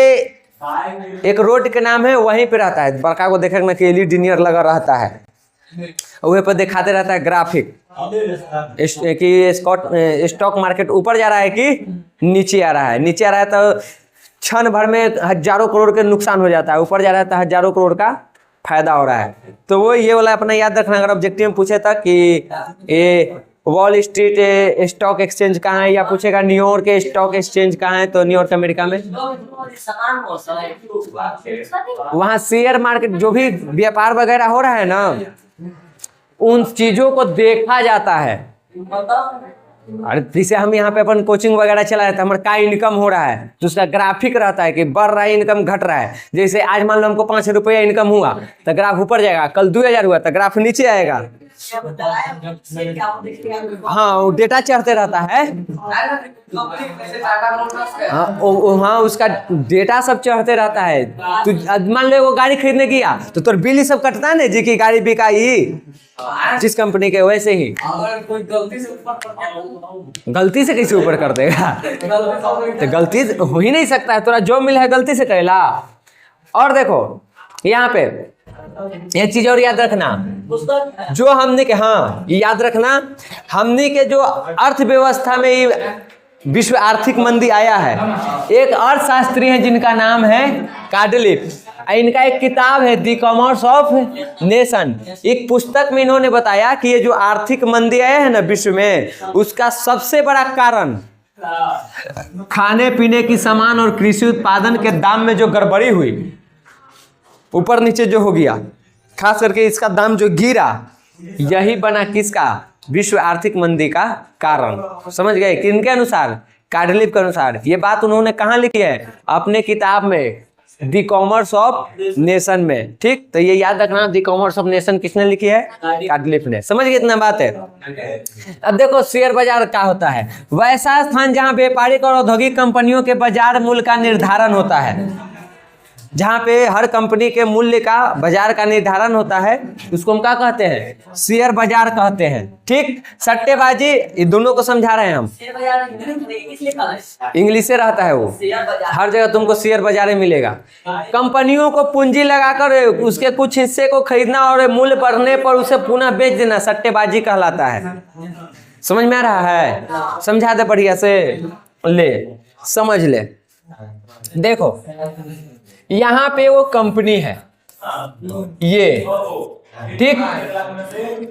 एक रोड के नाम है, वहीं पे रहता है। बड़का को देखा ना कि एलईडी नियर लगा रहता है, वहीं पर दिखाते रहता है ग्राफिक कि स्टॉक मार्केट ऊपर जा रहा है कि नीचे आ रहा है। नीचे आ रहा है तो क्षण भर में हजारों करोड़ के नुकसान हो जाता है, ऊपर जा रहा है तो हजारों करोड़ का फायदा हो रहा है। तो वो ये वाला अपना याद रखना। अगर ऑब्जेक्टिव में पूछे था कि ये वॉल स्ट्रीट स्टॉक एक्सचेंज कहाँ है, या पूछेगा न्यूयॉर्क के स्टॉक एक्सचेंज कहाँ है, तो न्यूयॉर्क अमेरिका में। वहाँ शेयर मार्केट जो भी व्यापार वगैरह हो रहा है ना, उन चीजों को देखा जाता है। अरे जैसे हम यहाँ पे अपन कोचिंग वगैरह चला रहे थे, हमारा क्या इनकम हो रहा है, तो उसका ग्राफिक रहता है कि बढ़ रहा है इनकम, घट रहा है। जैसे आज मान लो हमको 5 रुपया इनकम हुआ तो ग्राफ ऊपर जाएगा, कल 2000 हुआ तो ग्राफ नीचे आएगा। हाँ डेटा चढ़ते रहता है। हाँ उसका डेटा सब चढ़ते रहता है। तो मान लो वो गाड़ी खरीदने गया तो तोर बिल ही सब कटता है ना, जी की गाड़ी बिकाई जिस कंपनी के, वैसे ही गलती से कैसे ऊपर कर देगा? तो गलती हो ही नहीं सकता है, तोरा जो मिला है गलती से करेला। और देखो यहाँ पे एक चीज और याद रखना, जो हमने के, हाँ याद रखना, हमने के जो अर्थव्यवस्था में विश्व आर्थिक मंदी आया है। एक अर्थशास्त्री हैं जिनका नाम है कार्डलिफ। इनका एक किताब है द कॉमर्स ऑफ नेशन। एक पुस्तक में इन्होंने बताया कि ये जो आर्थिक मंदी आया है ना विश्व में, उसका सबसे बड़ा कारण खाने पीने की सामान और कृषि उत्पादन के दाम में जो गड़बड़ी हुई, ऊपर नीचे जो हो गया, खास करके इसका दाम जो गिरा, यही बना किसका? विश्व आर्थिक मंदी का कारण। समझ गए? किनके अनुसार? कार्डलिफ के अनुसार। ये बात उन्होंने कहाँ लिखी है? अपने किताब में द कॉमर्स ऑफ नेशन में। ठीक, तो ये याद रखना, द कॉमर्स ऑफ नेशन किसने लिखी है? कार्डलिफ ने। समझ गए? इतना बात है। अब देखो शेयर बाजार क्या होता है? वैसा स्थान जहां व्यापारिक और औद्योगिक कंपनियों के बाजार मूल्य का निर्धारण होता है, जहां पे हर कंपनी के मूल्य का बाजार का निर्धारण होता है, उसको हम क्या कहते हैं? शेयर बाजार कहते हैं। ठीक, सट्टेबाजी, ये दोनों को समझा रहे हैं हम। इंग्लिश से रहता है वो, हर जगह तुमको शेयर बाजार में मिलेगा। कंपनियों को पूंजी लगाकर उसके कुछ हिस्से को खरीदना और मूल्य बढ़ने पर उसे पुनः बेच देना सट्टेबाजी कहलाता है। समझ में आ रहा है? समझा दे बढ़िया से, ले समझ ले। देखो यहाँ पे वो कंपनी है, ये ठीक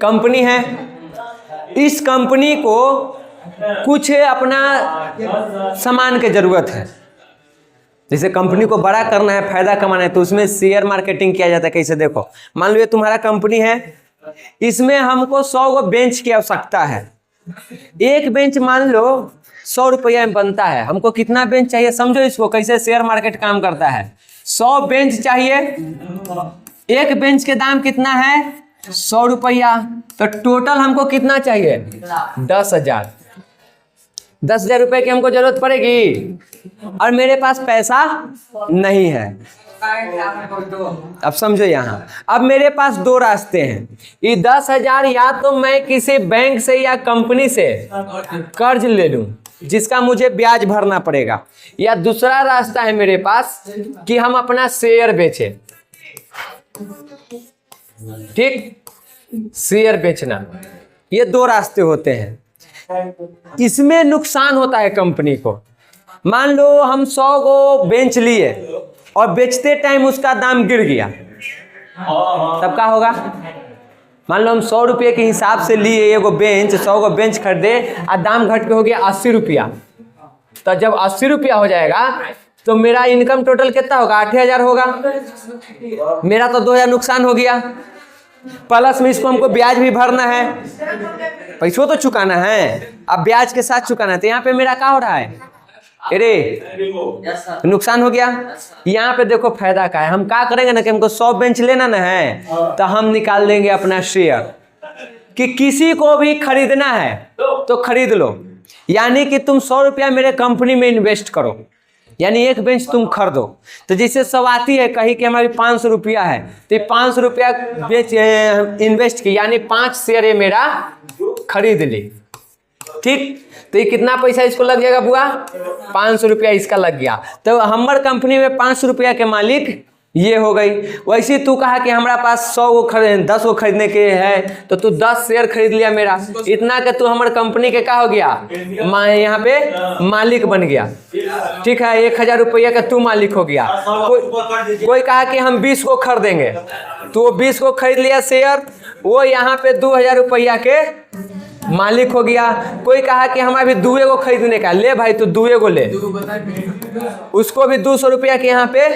कंपनी है। इस कंपनी को कुछ अपना सामान की जरूरत है, जैसे कंपनी को बड़ा करना है, फायदा कमाना है, तो उसमें शेयर मार्केटिंग किया जाता है। कैसे? देखो, मान लो ये तुम्हारा कंपनी है, इसमें हमको 100 गो बेंच की आवश्यकता है। एक बेंच मान लो 100 रुपया में बनता है। हमको कितना बेंच चाहिए? समझो इसको कैसे शेयर मार्केट काम करता है। 100 बेंच चाहिए। एक बेंच के दाम कितना है? 100 रुपया। तो टोटल हमको कितना चाहिए? 10,000। 10,000 रुपए की हमको जरूरत पड़ेगी, और मेरे पास पैसा नहीं है। अब समझो यहाँ, अब मेरे पास दो रास्ते हैं। ये 10,000 या तो मैं किसी बैंक से या कंपनी से कर्ज ले लूं, जिसका मुझे ब्याज भरना पड़ेगा, या दूसरा रास्ता है मेरे पास कि हम अपना शेयर बेचें। ठीक, शेयर बेचना, ये दो रास्ते होते हैं। इसमें नुकसान होता है कंपनी को। मान लो हम 100 गो बेंच लिए और बेचते टाइम उसका दाम गिर गया, तब क्या होगा? मान लो हम 100 रुपये के हिसाब से लिए एगो बेंच, 100 गो बेंच खरीदे और दाम घट के हो गया 80 रुपया। तो जब 80 रुपया हो जाएगा तो मेरा इनकम टोटल कितना होगा? 8,000 होगा। मेरा तो 2,000 नुकसान हो गया, प्लस में इसको हमको ब्याज भी भरना है, पैसों तो चुकाना है, अब ब्याज के साथ चुकाना है। तो यहाँ पे मेरा क्या हो रहा है? अरे नुकसान हो गया। यहाँ पे देखो फायदा क्या है। हम क्या करेंगे ना कि हमको 100 बेंच लेना ना है, तो हम निकाल देंगे अपना शेयर, कि किसी को भी खरीदना है तो खरीद लो। यानी कि तुम 100 रुपया मेरे कंपनी में इन्वेस्ट करो, यानी एक बेंच तुम खरीदो। तो जैसे सवाती है, कही कि हमारी 500 रुपया है, तो 500 रुपया बेच इन्वेस्ट की, यानी 5 शेयर ये मेरा खरीद ली। ठीक, तो ये कितना पैसा इसको लग जाएगा बुआ? 500 रुपया इसका लग गया। तो हमार कंपनी में 500 रुपया के मालिक ये हो गई। वैसे तू कहा कि हमारा पास 100 गो 10 गो खरीदने के है, तो तू 10 शेयर खरीद लिया मेरा, इतना कि तू हमारे कंपनी के क्या हो गया? यहाँ पे मालिक बन गया। ठीक है, 1,000 रुपया का तू मालिक हो गया। कोई कहा कि हम 20 को खरीदेंगे, तो वो 20 को खरीद लिया शेयर, वो यहाँ पे 2,000 रुपया के मालिक हो गया। कोई कहा कि हमें अभी 2 को खरीदने का, ले भाई तू 2 को ले, उसको भी 200 रुपया के यहाँ पे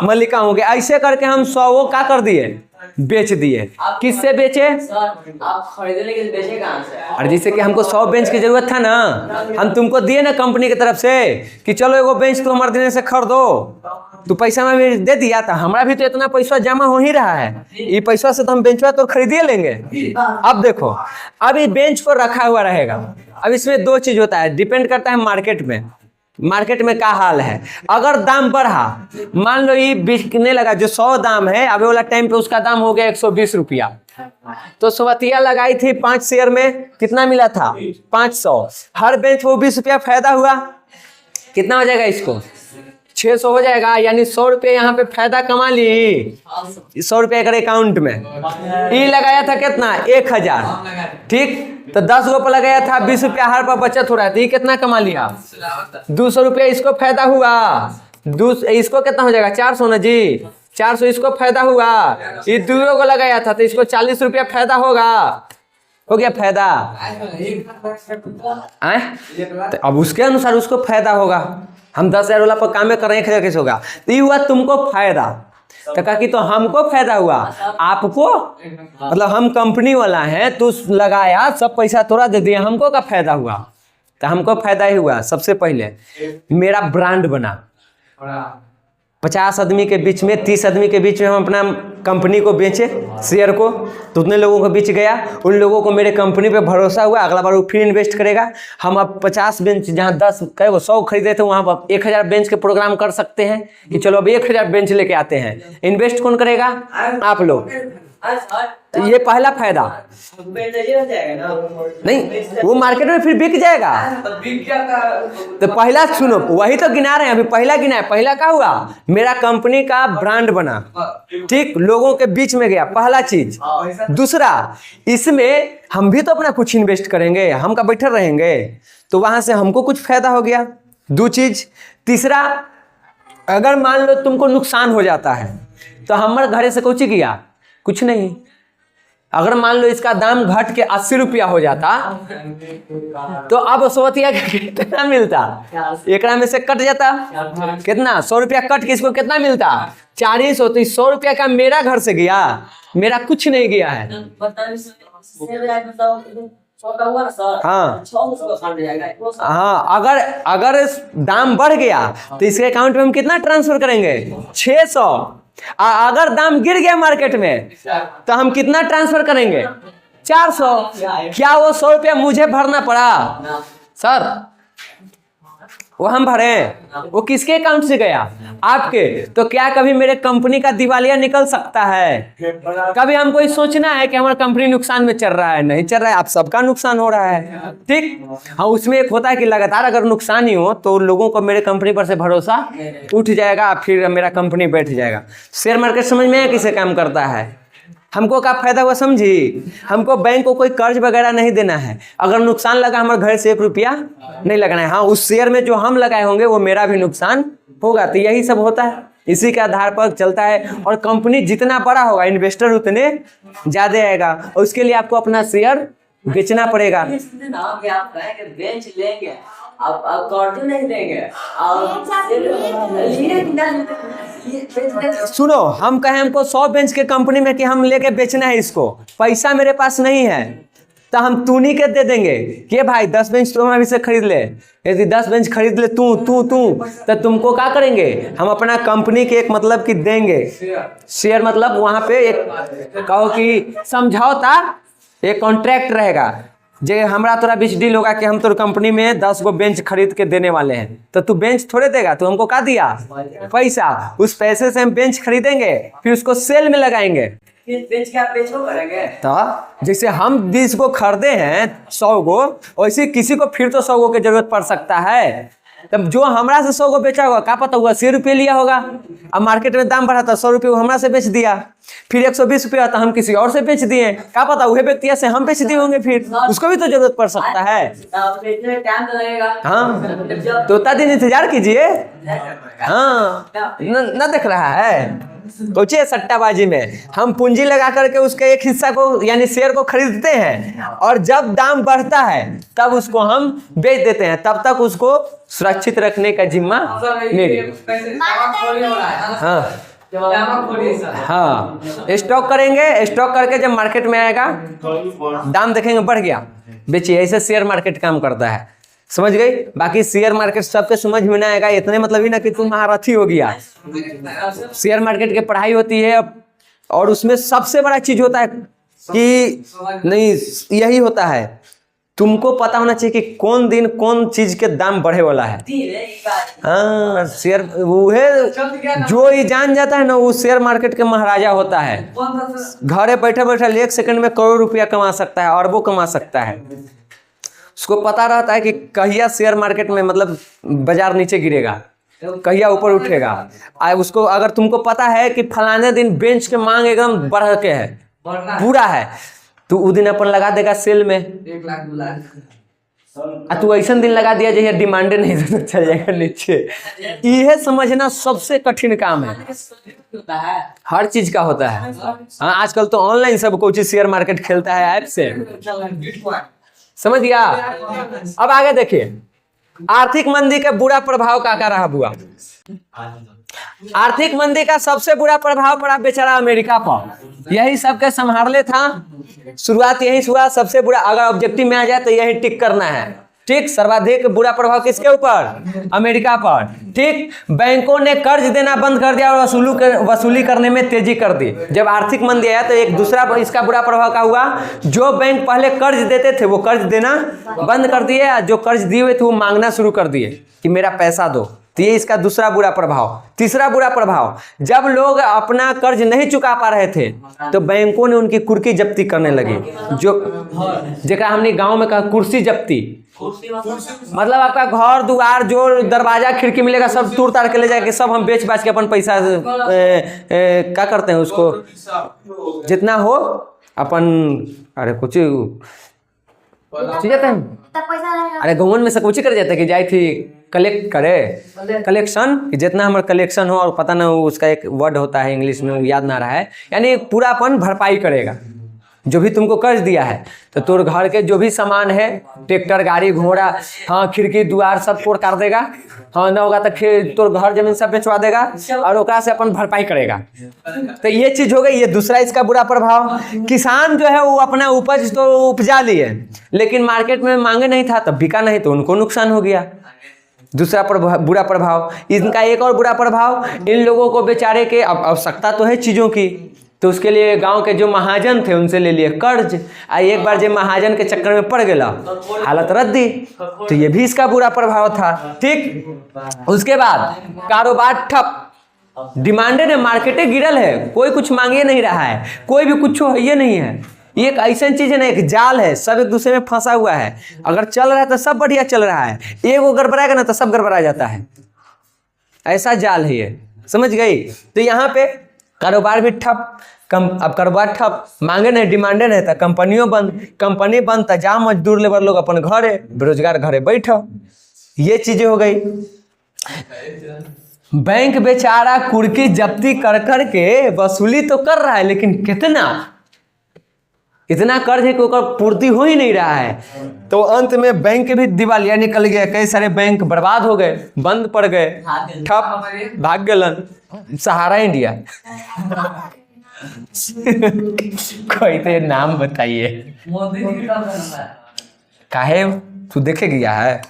मलिका हो गया। ऐसे करके हम 100 वो क्या कर दिए? बेच दिए। किससे बेचे? आप खरीदने के लिए बेचे कहाँ से? और जैसे कि हमको 100 बेंच की जरूरत था ना, हम तुमको दिए ना कंपनी की तरफ से कि चलो एगो बेंच तो हमारे देने से खरीदो, तो पैसा में दे दिया था। हमारा भी तो इतना पैसा जमा हो ही रहा है, ये पैसा से तो हम बेंचवा तो खरीदिए लेंगे। अब देखो, अब ये बेंच को रखा हुआ रहेगा। अब इसमें 2 चीज होता है, डिपेंड करता है मार्केट में। मार्केट में क्या हाल है? अगर दाम बढ़ा, मान लो ये बिकने लगा, जो 100 दाम है अभी वाला टाइम पे उसका दाम हो गया 120 रुपया, तो सवतिया लगाई थी 5 शेयर में, कितना मिला था? 500। हर बेंच वो 20 रुपया फायदा हुआ, कितना हो जाएगा इसको? 600 हो जाएगा, यानी 100 रुपये यहाँ पे फायदा कमा ली। 100 रुपये अगर अकाउंट में ई लगाया था कितना 1000, ठीक, तो 10 गो पर लगाया था 20 रुपया हर पर बचत हो रहा है, तो ये कितना कमा लिया 200 रुपया इसको फायदा हुआ। इसको कितना हो जाएगा 400 ना जी, 400 इसको फायदा हुआ। ये 2 को लगाया था तो इसको 40 रुपया फायदा होगा, हो गया फायदा। तो अब उसके अनुसार उसको फायदा होगा। हम 10,000 वाला पर काम में कर रहे हैं, 1,000 कैसे होगा, तो ये हुआ तुमको फायदा। तो कहा कि तो हमको फायदा हुआ, आपको मतलब हम कंपनी वाला है तो लगाया सब पैसा थोड़ा दे दिया, हमको का फायदा हुआ। तो हमको फायदा ही हुआ। सबसे पहले मेरा ब्रांड बना, 50 आदमी के बीच में 30 आदमी के बीच में हम अपना कंपनी को बेचे शेयर को, तो उतने लोगों को बीच गया, उन लोगों को मेरे कंपनी पे भरोसा हुआ, अगला बार वो फिर इन्वेस्ट करेगा। हम अब 50 बेंच जहाँ 10 कहे वो 100 खरीदे थे वहाँ पर 1000 बेंच के प्रोग्राम कर सकते हैं कि चलो अब 1000 बेंच लेके आते हैं। इन्वेस्ट कौन करेगा, आप लोग। तो ये पहला फायदा नहीं, वो मार्केट में फिर बिक जाएगा। तो पहला सुनो, वही तो गिना रहे हैं अभी, पहला गिना है। पहला क्या हुआ, मेरा कंपनी का ब्रांड बना, ठीक, लोगों के बीच में गया, पहला चीज। दूसरा, इसमें हम भी तो अपना कुछ इन्वेस्ट करेंगे, हम का बैठे रहेंगे, तो वहां से हमको कुछ फायदा हो गया, 2 चीज। तीसरा, अगर मान लो तुमको नुकसान हो जाता है तो हमारे घरे से कुछ किया, कुछ नहीं। अगर मान लो इसका दाम घट के 80 रुपया हो जाता तो अब सोतिया कितना मिलता, एकड़ा में से कट जाता कितना 100 रुपया कट के इसको कितना मिलता 400। तो 100 रुपया का मेरा घर से गया, मेरा कुछ नहीं गया है। हाँ हाँ, अगर दाम बढ़ गया तो इसके अकाउंट में हम कितना ट्रांसफर करेंगे 600। अगर दाम गिर गया मार्केट में तो हम कितना ट्रांसफर करेंगे 400। क्या वो 100 रुपया मुझे भरना पड़ा सर, वो हम भरे, वो किसके अकाउंट से गया, आपके। तो क्या कभी मेरे कंपनी का दिवालिया निकल सकता है? कभी हमको ये सोचना है कि हमारा कंपनी नुकसान में चल रहा है, नहीं चल रहा है, आप सबका नुकसान हो रहा है, ठीक। हाँ, उसमें एक होता है कि लगातार अगर नुकसान ही हो तो लोगों को मेरे कंपनी पर से भरोसा उठ जाएगा, फिर मेरा कंपनी बैठ जाएगा। शेयर मार्केट समझ में किसे काम करता है, हमको क्या फायदा हुआ समझी। हमको बैंक को कोई कर्ज वगैरह नहीं देना है, अगर नुकसान लगा हमारे घर से 1 रुपया नहीं लगाना है। हाँ, उस शेयर में जो हम लगाए होंगे वो मेरा भी नुकसान होगा। तो यही सब होता है, इसी के आधार पर चलता है। और कंपनी जितना बड़ा होगा इन्वेस्टर उतने ज्यादा आएगा, और उसके लिए आपको अपना शेयर बेचना पड़ेगा। बेंच लेंगे अब कर्ज नहीं देंगे। सुनो, हम कहें हमको 100 बेंच के कंपनी में कि हम लेके बेचना है इसको, पैसा मेरे पास नहीं है, तो हम तूनी के दे देंगे कि भाई 10 बेंच तुम अभी से खरीद ले। यदि 10 बेंच खरीद ले तू तो तुमको क्या करेंगे, हम अपना कंपनी के एक मतलब कि देंगे शेयर, मतलब वहां पे एक कहो कि समझौता, एक कॉन्ट्रैक्ट रहेगा जे हमरा तोरा बीच डील होगा कि हम तोर कंपनी में 10 गो बेंच खरीद के देने वाले हैं। तो तू बेंच थोड़े देगा, तू हमको क्या दिया पैसा, उस पैसे से हम बेंच खरीदेंगे, फिर उसको सेल में लगाएंगे। बेंच के आप बेचो करेंगे, तो जैसे हम 20 गो खरीदे हैं 100 गो, वैसे किसी को फिर तो 100 गो की जरूरत पड़ सकता है। तब जो हमरा से 100 गो बेचा होगा, क्या पता हुआ 100 रुपये लिया होगा, अब मार्केट में दाम बढ़ा था 100 रुपये हमरा से बेच दिया, फिर 120 रुपया था हम किसी और से बेच दिए, क्या पता वही व्यक्ति से हम बेच दिए होंगे, फिर उसको भी तो जरूरत पड़ सकता है। टाइम तो लगेगा। हाँ, तो उतना दिन इंतजार कीजिए। हाँ, न देख रहा है सोचिए, सट्टाबाजी में हम पूंजी लगा करके उसके एक हिस्सा को यानी शेयर को खरीदते हैं, और जब दाम बढ़ता है तब उसको हम बेच देते हैं, तब तक उसको सुरक्षित रखने का जिम्मा मेरी। हाँ हाँ, स्टॉक करेंगे, स्टॉक करके जब मार्केट में आएगा दाम देखेंगे बढ़ गया, बेचिए। ऐसे शेयर मार्केट काम करता है, समझ गई। बाकी शेयर मार्केट सबके समझ में ना आएगा, इतने मतलब ही ना कि तुम महारथी हो गया। शेयर मार्केट की पढ़ाई होती है, और उसमें सबसे बड़ा चीज होता है कि नहीं, यही होता है तुमको पता होना चाहिए कि कौन दिन कौन चीज के दाम बढ़े वाला है। हाँ, शेयर वो है जो ये जान जाता है ना, वो शेयर मार्केट के महाराजा होता है। घरे बैठे बैठे 1 सेकंड में करोड़ रुपया कमा सकता है, अरबों कमा सकता है। उसको पता रहता है कि कहिया शेयर मार्केट में मतलब बाजार नीचे गिरेगा, कहिया ऊपर उठेगा। उसको अगर तुमको पता है कि फलाने दिन बेंच के मांग एकदम बढ़ के है, पूरा है, तो उस दिन अपन लगा देगा सेल में 1 लाख 2 लाख। तू ऐसा दिन लगा दिया जो डिमांड नहीं तो चल जाएगा नीचे। यह समझना सबसे कठिन काम है। हर चीज का होता है। हाँ, आजकल तो ऑनलाइन सब कुछ शेयर मार्केट खेलता है ऐप से, समझ गया। अब आगे देखिए, आर्थिक मंदी का बुरा प्रभाव क्या रहा बुआ। आर्थिक मंदी का सबसे बुरा प्रभाव पड़ा बेचारा अमेरिका पर। यही सबके संभाले था, शुरुआत यही हुआ। सबसे बुरा अगर ऑब्जेक्टिव में आ जाए तो यही टिक करना है। ठीक, सर्वाधिक बुरा प्रभाव किसके ऊपर? अमेरिका पर। ठीक, बैंकों ने कर्ज देना बंद कर दिया और वसूली करने में तेजी कर दी। जब आर्थिक मंदी आया तो एक दूसरा इसका बुरा प्रभाव क्या हुआ, जो बैंक पहले कर्ज देते थे वो कर्ज देना बंद कर दिए, जो कर्ज दिए हुए थे वो मांगना शुरू कर दिए कि मेरा पैसा दो। तो ये इसका दूसरा बुरा प्रभाव। तीसरा बुरा प्रभाव, जब लोग अपना कर्ज नहीं चुका पा रहे थे तो बैंकों ने उनकी कुर्की जब्ती करने लगी। जो जगह हमने गांव में कहा कुर्सी जब्ती, मतलब आपका घर द्वार जो दरवाजा खिड़की मिलेगा सब तोड़ ताड़ के ले जाके सब हम बेच बाच के अपन पैसा क्या करते हैं उसको जितना हो अपन, अरे कुछ जाते हैं, अरे गवर्नमेंट में से कुछ कर जाता है कि जाए थी कलेक्ट करे, कलेक्शन, जितना हमारा कलेक्शन हो, और पता ना उसका एक वर्ड होता है इंग्लिश में, याद ना रहा है, यानी पूरा अपन भरपाई करेगा जो भी तुमको कर्ज दिया है। तो तोर घर के जो भी सामान है, ट्रैक्टर गाड़ी घोड़ा, हाँ खिड़की द्वार सब तोड़ कर देगा। हाँ ना होगा तो तोर घर जमीन सब बेचवा देगा और ओकरा से अपन भरपाई करेगा। तो ये चीज हो गई। ये दूसरा इसका बुरा प्रभाव। किसान जो है वो अपना उपज तो उपजा लिए लेकिन मार्केट में मांगे नहीं था तब बिका नहीं तो उनको नुकसान हो गया। दूसरा बुरा प्रभाव। इनका एक और बुरा प्रभाव, इन लोगों को बेचारे के अब आवश्यकता तो है चीज़ों की, तो उसके लिए गांव के जो महाजन थे उनसे ले लिए कर्ज। एक बार जब महाजन के चक्कर में पड़ गया हालत रद्दी, तो ये भी इसका बुरा प्रभाव था। ठीक, उसके बाद कारोबार ठप, डिमांडेड है, मार्केटें गिरल है, कोई कुछ मांगे नहीं रहा है, कोई भी कुछ है ये नहीं है। ये एक ऐसा चीज है ना, एक जाल है, सब एक दूसरे में फंसा हुआ है। अगर चल रहा है तो सब बढ़िया चल रहा है, एक वो गड़बड़ाएगा ना तो सब गड़बड़ा जाता है। ऐसा जाल है ये, समझ गई। तो यहाँ पे कारोबार भी ठप, अब कारोबार ठप, मांगे नहीं, डिमांडे नहीं था, कंपनियों बंद, कंपनी बंद था, जहाँ मजदूर लेबर लोग अपन घरे बेरोजगार घरे बैठो, ये चीजें हो गई। बैंक बेचारा कुर्की जब्ती कर कर के वसूली तो कर रहा है, लेकिन कितना, इतना कर्ज है कि उसका पूर्ति हो ही नहीं रहा है। तो अंत में बैंक भी दिवालिया निकल गया, कई सारे बैंक बर्बाद हो गए, बंद पड़ गए, ठप, भाग गलन। सहारा इंडिया कोई तो नाम बताइए, काहे तू देखे गया है।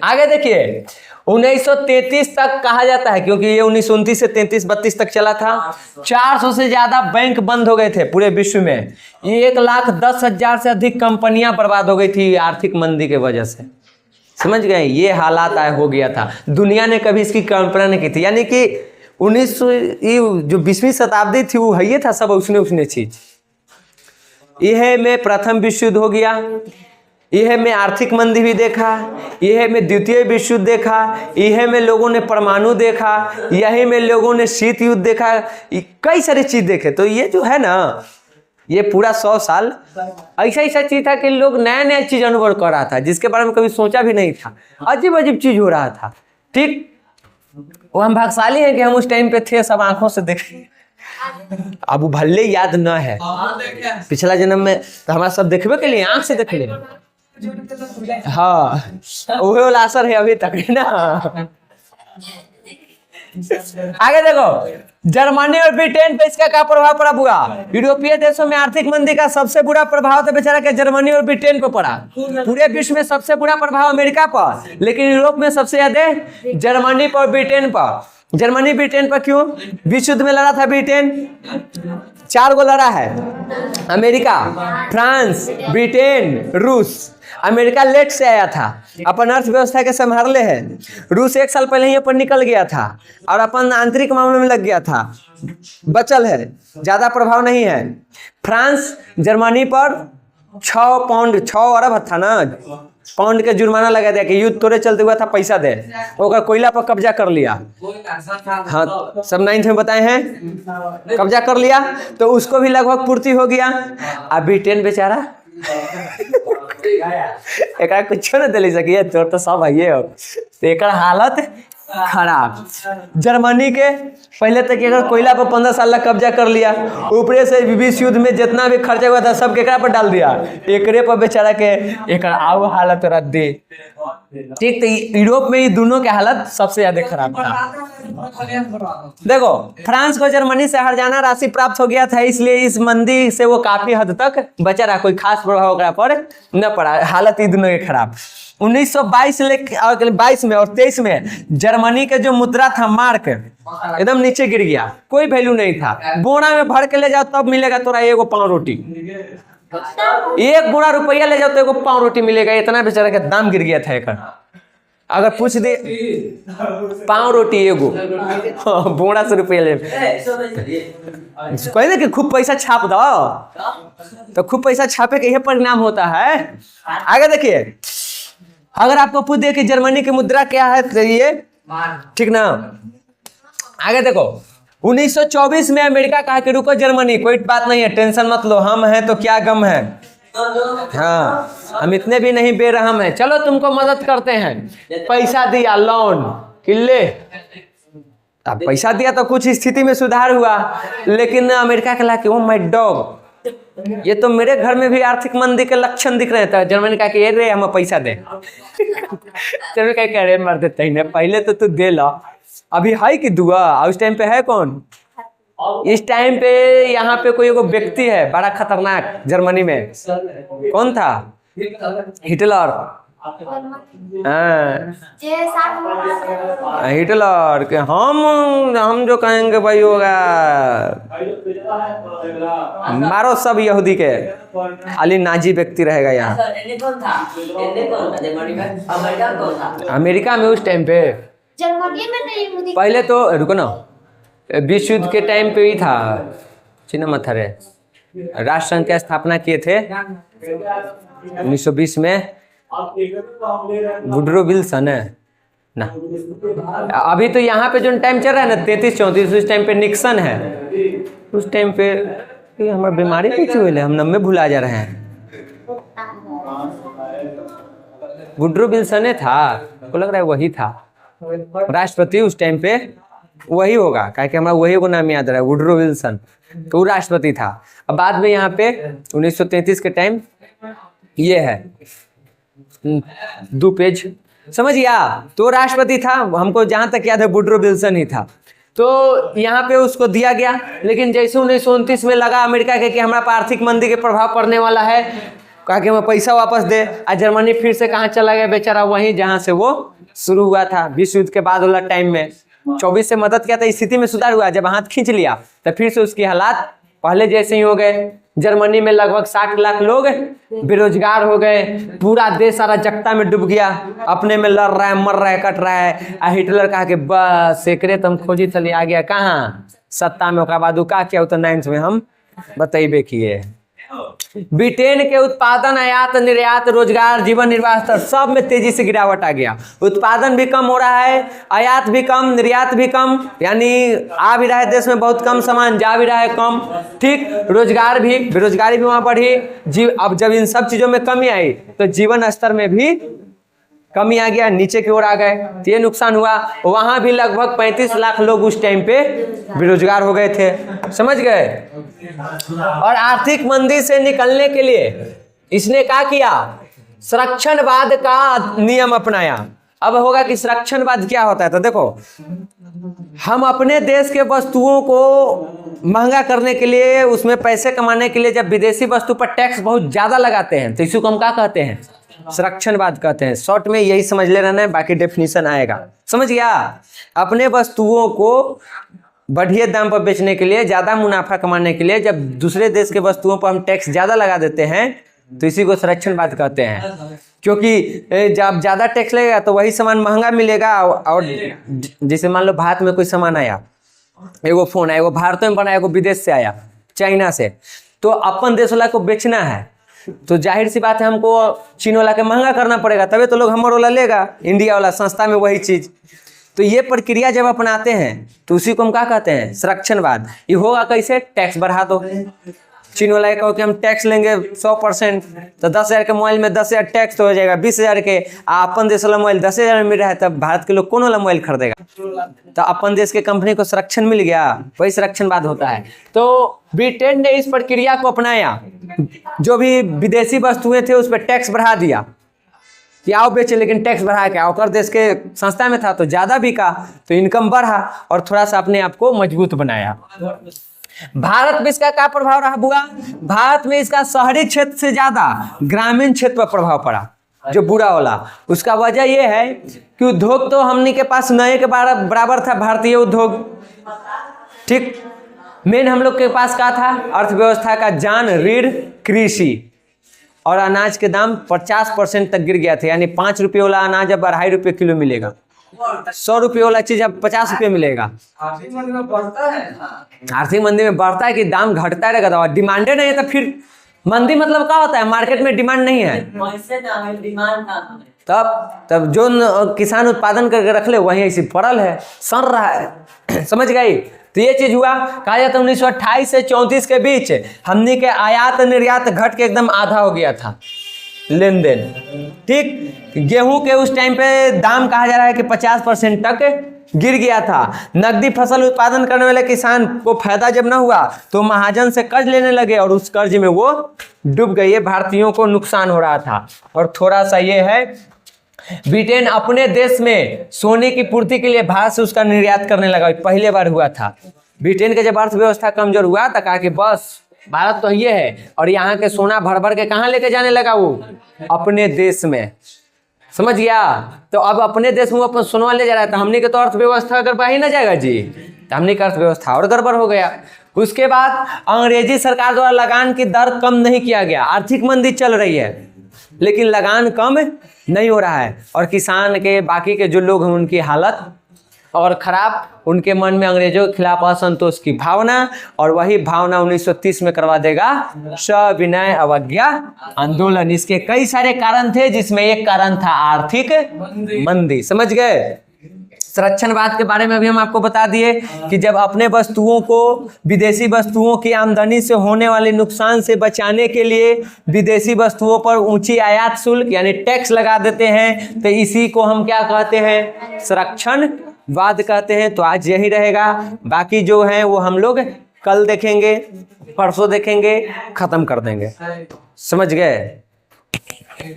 आगे देखिए, 1933 तक कहा जाता है, क्योंकि ये 1929 से 33-32 तक चला था। 400 से ज्यादा बैंक बंद हो गए थे पूरे विश्व में। 1,10,000 से अधिक कंपनियां बर्बाद हो गई थी आर्थिक मंदी के वजह से। समझ गए, ये हालात हो गया था। दुनिया ने कभी इसकी कल्पना नहीं की थी। यानी कि 20वीं शताब्दी थी वो है, ये था सब उसने चीज। यह में प्रथम विश्व युद्ध हो गया, यह में आर्थिक मंदी भी देखा, यह में द्वितीय विश्व युद्ध देखा, यह में लोगों ने परमाणु देखा, यही में लोगों ने शीत युद्ध देखा, कई सारी चीज देखे। तो ये जो है ना, ये पूरा 100 साल ऐसा चीज था कि लोग नया नया चीज अनुभव कर रहा था, जिसके बारे में कभी सोचा भी नहीं था। अजीब अजीब चीज हो रहा था। ठीक, वो हम भाग्यशाली हैं कि हम उस टाइम पे थे, सब आंखों से देखे। अब वो भले याद न है, पिछला जन्म में तो हमारा सब देखबे के लिए आंख से देख ले। हाँ, वो वाला असर है अभी तक ना। आगे देखो, जर्मनी और ब्रिटेन पे इसका क्या प्रभाव पड़ा बुआ। यूरोपीय देशों में आर्थिक मंदी का सबसे बुरा प्रभाव तो बेचारा के जर्मनी और ब्रिटेन पे पड़ा। पूरे विश्व में सबसे बुरा प्रभाव अमेरिका पर, लेकिन यूरोप में सबसे ज्यादा जर्मनी पर, ब्रिटेन पर। जर्मनी ब्रिटेन पर क्यों? विश्व युद्ध में लड़ा था ब्रिटेन, 4 गो लड़ा है, अमेरिका, फ्रांस, ब्रिटेन, रूस। अमेरिका लेट से आया था, अपन अर्थव्यवस्था के संभाले है। रूस 1 साल पहले ही अपन निकल गया था और अपन आंतरिक मामले में लग गया था, बचल है, ज्यादा प्रभाव नहीं है। फ्रांस जर्मनी पर 6 अरब था ना, पाउंड के जुर्माना लगा दिया कि युद्ध तोरे चलते हुआ था, पैसा दे। ओकर कोयला पर कब्जा कर लिया। हाँ, सब 9th में बताए हैं, कब्जा कर लिया। तो उसको भी लगभग पूर्ति हो गया। अब ब्रिटेन बेचारा एक कुछ न दिल सकिए, तोर तो सब है हो। तो एक हालत खराब। जर्मनी के पहले तक अगर कोयला पर 15 साल तक कब्जा कर लिया, ऊपरे से विश्व युद्ध में जितना भी खर्चा हुआ था सब केकरा पर डाल दिया, एकरे पर बेचारा के। एक आओ हालत रद्दी। ठीक, तो यूरोप में ये दोनों के हालत सबसे ज्यादा खराब था। देखो, फ्रांस को जर्मनी से हर्जाना राशि प्राप्त हो गया था, इसलिए इस मंदी से वो काफी हद तक बचा रहा, कोई खास प्रभाव ओकरा पर न पड़ा। हालत ये दोनों के खराब। 1922 लेके 22 में और 23 में जर्मनी के जो मुद्रा था मार्क, एकदम नीचे गिर गया, कोई वैल्यू नहीं था। बोरा में भर के ले जाओ तब मिलेगा तोरा एगो पाव रोटी, 1 बोरा रुपया ले जाओ तो एगो पाव रोटी मिलेगा। इतना बेचारा के दाम गिर गया था एक। अगर पूछ दे पाव रोटी एगो, बोरा से रुपया ले कह दे कि खूब पैसा छाप दो, तो खूब पैसा छापे के यह परिणाम होता है। आगे देखिए, अगर आपको पूछ दे कि जर्मनी की मुद्रा क्या है तो ये, ठीक ना। आगे देखो, 1924 में अमेरिका कहा कि रुको जर्मनी, कोई बात नहीं है, टेंशन मत लो, हम हैं तो क्या गम है। हाँ, हम इतने भी नहीं बेरहम हैं, चलो तुमको मदद करते हैं। पैसा दिया, लोन किले। अब पैसा दिया तो कुछ स्थिति में सुधार हुआ, लेकिन अमेरिका कहला कि ओ माय डॉग, ये तो मेरे घर में भी आर्थिक मंदी के लक्षण दिख रहे थे। जर्मनी कहा कि ये रे हम पैसा दे। जर्मनी कहा कि अरे मर देते ही, पहले तो तू दे ला, अभी है कि दुआ। उस टाइम पे है कौन? इस टाइम पे यहाँ पे कोई एगो व्यक्ति है बड़ा खतरनाक जर्मनी में। कौन था? हिटलर। हिटलर के हम जो कहेंगे भाई होगा, मारो सब यहूदी के। खाली नाजी व्यक्ति रहेगा यहाँ। अमेरिका में उस टाइम पे, जर्मनी में नहीं, पहले तो रुको ना, विश्व युद्ध के टाइम पे ही था। चिन्ह मत रे, राष्ट्र संघ की स्थापना किए थे 1920 में वुडरो विल्सन है ना। अभी तो यहाँ पे जो टाइम चल रहा है ना 33-34, उस टाइम पे निक्सन है। उस टाइम पे हमारा बीमारी कैसे हुई है, हम नम्बे भुला जा रहे हैं। वुडरो विल्सन था, को लग रहा है वही था राष्ट्रपति उस टाइम पे, वही होगा, क्या कि हमारा वही को नाम याद रहा है, वुडरो विल्सन। तो वो राष्ट्रपति था। अब बाद में यहाँ पे 1933 के टाइम ये है 2 पेज, समझ गया। तो राष्ट्रपति था, हमको जहां तक याद है वुडरो विल्सन ही था। तो यहाँ पे उसको दिया गया, लेकिन जैसे 1929 में लगा अमेरिका के कि हमारा पर आर्थिक मंदी के प्रभाव पड़ने वाला है, कहा कि हमें पैसा वापस दे। आज जर्मनी फिर से कहाँ चला गया बेचारा, वहीं जहाँ से वो शुरू हुआ था विश्व युद्ध के बाद वाला टाइम में। 24 से मदद किया था, स्थिति में सुधार हुआ। जब हाथ खींच लिया तो फिर से उसकी हालात पहले जैसे ही हो गए। जर्मनी में लगभग 60 लाख लोग बेरोजगार हो गए, पूरा देश सारा जगता में डूब गया, अपने में लड़ रहा है, मर रहा है, कट रहा है। हिटलर कहा कि बस एकरे तुम खोजी चली आ गया कहाँ सत्ता में। ओकरा बाद का क्या होता 9th में हम बताइबे किए। ब्रिटेन के उत्पादन, आयात, निर्यात, रोजगार, जीवन निर्वाह स्तर सब में तेजी से गिरावट आ गया। उत्पादन भी कम हो रहा है, आयात भी कम, निर्यात भी कम, यानी आ भी रहा है देश में बहुत कम सामान, जा भी रहा है कम। ठीक, रोजगार भी, बेरोजगारी भी वहां बढ़ी। अब जब इन सब चीजों में कमी आई तो जीवन स्तर में भी कमी आ गया, नीचे की ओर आ गए, तो ये नुकसान हुआ। वहां भी लगभग 35 लाख लोग उस टाइम पे बेरोजगार हो गए थे, समझ गए। और आर्थिक मंदी से निकलने के लिए इसने क्या किया, संरक्षणवाद का नियम अपनाया। अब होगा कि संरक्षणवाद क्या होता है, तो देखो हम अपने देश के वस्तुओं को महंगा करने के लिए, उसमें पैसे कमाने के लिए जब विदेशी वस्तु पर टैक्स बहुत ज्यादा लगाते हैं तो इसी को हम क्या कहते हैं, संरक्षणवाद कहते हैं। शॉर्ट में यही समझ ले रहना है, बाकी डेफिनेशन आएगा, समझ गया। अपने वस्तुओं को बढ़िया दाम पर बेचने के लिए, ज्यादा मुनाफा कमाने के लिए जब दूसरे देश के वस्तुओं पर हम टैक्स ज्यादा लगा देते हैं तो इसी को संरक्षणवाद कहते हैं। क्योंकि जब ज्यादा टैक्स लगेगा तो वही सामान महंगा मिलेगा। और जैसे मान लो भारत में कोई सामान आया, एगो फोन आया, एगो भारत में बना, एगो विदेश से आया, चाइना से, तो अपन देश वाला को बेचना है तो जाहिर सी बात है हमको चीन वाला के महंगा करना पड़ेगा, तभी तो लोग हमारे वाला लेगा, इंडिया वाला सस्ता में वही चीज़। तो ये प्रक्रिया जब अपनाते हैं तो उसी को हम क्या कहते हैं, संरक्षणवाद। ये होगा कैसे, टैक्स बढ़ा दो। चीन वाला ये कहो कि हम टैक्स लेंगे 100%, तो 10,000 के मोबाइल में 10,000 टैक्स तो हो जाएगा 20,000 के। अपन देश वाला मोबाइल 10,000 में मिल रहा है, तब भारत के लोग कौन वाला मोबाइल खरीदेगा? तो अपन देश के कंपनी को संरक्षण मिल गया, वही संरक्षणवाद होता है। तो ब्रिटेन ने इस प्रक्रिया को अपनाया, जो भी विदेशी वस्तुएं थे उस पर टैक्स बढ़ा दिया कि आओ बेचे, लेकिन टैक्स बढ़ा के और देश के संस्था में था तो ज़्यादा बिका, तो इनकम बढ़ा और थोड़ा सा अपने आप को मजबूत बनाया। भारत में इसका क्या प्रभाव रहा बुआ? भारत में इसका शहरी क्षेत्र से ज्यादा ग्रामीण क्षेत्र पर प्रभाव पड़ा, जो बुरा वाला। उसका वजह यह है कि उद्योग तो हमने के पास नए के बराबर था, भारतीय उद्योग, ठीक। मेन हम लोग के पास क्या था, अर्थव्यवस्था का जान रीढ़ कृषि, और अनाज के दाम 50% तक गिर गया था। यानी 5 रुपये वाला अनाज अब 2.5 रुपये किलो मिलेगा, 100 रुपये वाला चीज अब 50 रुपये मिलेगा। आर्थिक मंदी में बढ़ता है, आर्थिक मंदी में बढ़ता है कि दाम घटता रहेगा, डिमांडे नहीं है तो फिर मंदी मतलब क्या होता है, मार्केट में डिमांड नहीं है, तब जो किसान उत्पादन करके रख ले वहीं ऐसे पड़ल है, सड़ रहा है। समझ गई? तो ये चीज हुआ। कहा जाता है 1928 से 34 के बीच हमने के आयात निर्यात घट के एकदम आधा हो गया था लेन देन, ठीक। गेहूं के उस टाइम पे दाम कहा जा रहा है कि 50% तक गिर गया था। नकदी फसल उत्पादन करने वाले किसान को फायदा जब ना हुआ तो महाजन से कर्ज लेने लगे और उस कर्ज में वो डूब गए। भारतीयों को नुकसान हो रहा था। और थोड़ा सा ये है, ब्रिटेन अपने देश में सोने की पूर्ति के लिए भारत से उसका निर्यात करने लगा, पहले बार हुआ था। ब्रिटेन के जब अर्थव्यवस्था कमजोर हुआ तो कहा कि बस भारत तो ये है, और यहाँ के सोना भर भर के कहाँ लेके जाने लगा, वो अपने देश में। समझ गया? तो अब अपने देश में वो अपन सोना ले जा रहा है, तो हमने के तो अर्थव्यवस्था गड़बड़ ही ना जाएगा जी, तो हमने का अर्थव्यवस्था और गड़बड़ हो गया। उसके बाद अंग्रेजी सरकार द्वारा लगान की दर कम नहीं किया गया। आर्थिक मंदी चल रही है लेकिन लगान कम नहीं हो रहा है, और किसान के बाकी के जो लोग हैं उनकी हालत और खराब। उनके मन में अंग्रेजों के खिलाफ असंतोष की भावना, और वही भावना 1930 में करवा देगा सविनय अवज्ञा आंदोलन। इसके कई सारे कारण थे, जिसमें एक कारण था आर्थिक मंदी। समझ गए? संरक्षणवाद के बारे में भी हम आपको बता दिए कि जब अपने वस्तुओं को विदेशी वस्तुओं की आमदनी से होने वाले नुकसान से बचाने के लिए विदेशी वस्तुओं पर ऊंची आयात शुल्क यानी टैक्स लगा देते हैं, तो इसी को हम क्या कहते हैं, संरक्षणवाद कहते हैं। तो आज यही रहेगा, बाकी जो है वो हम लोग कल देखेंगे, परसों देखेंगे, खत्म कर देंगे। समझ गए?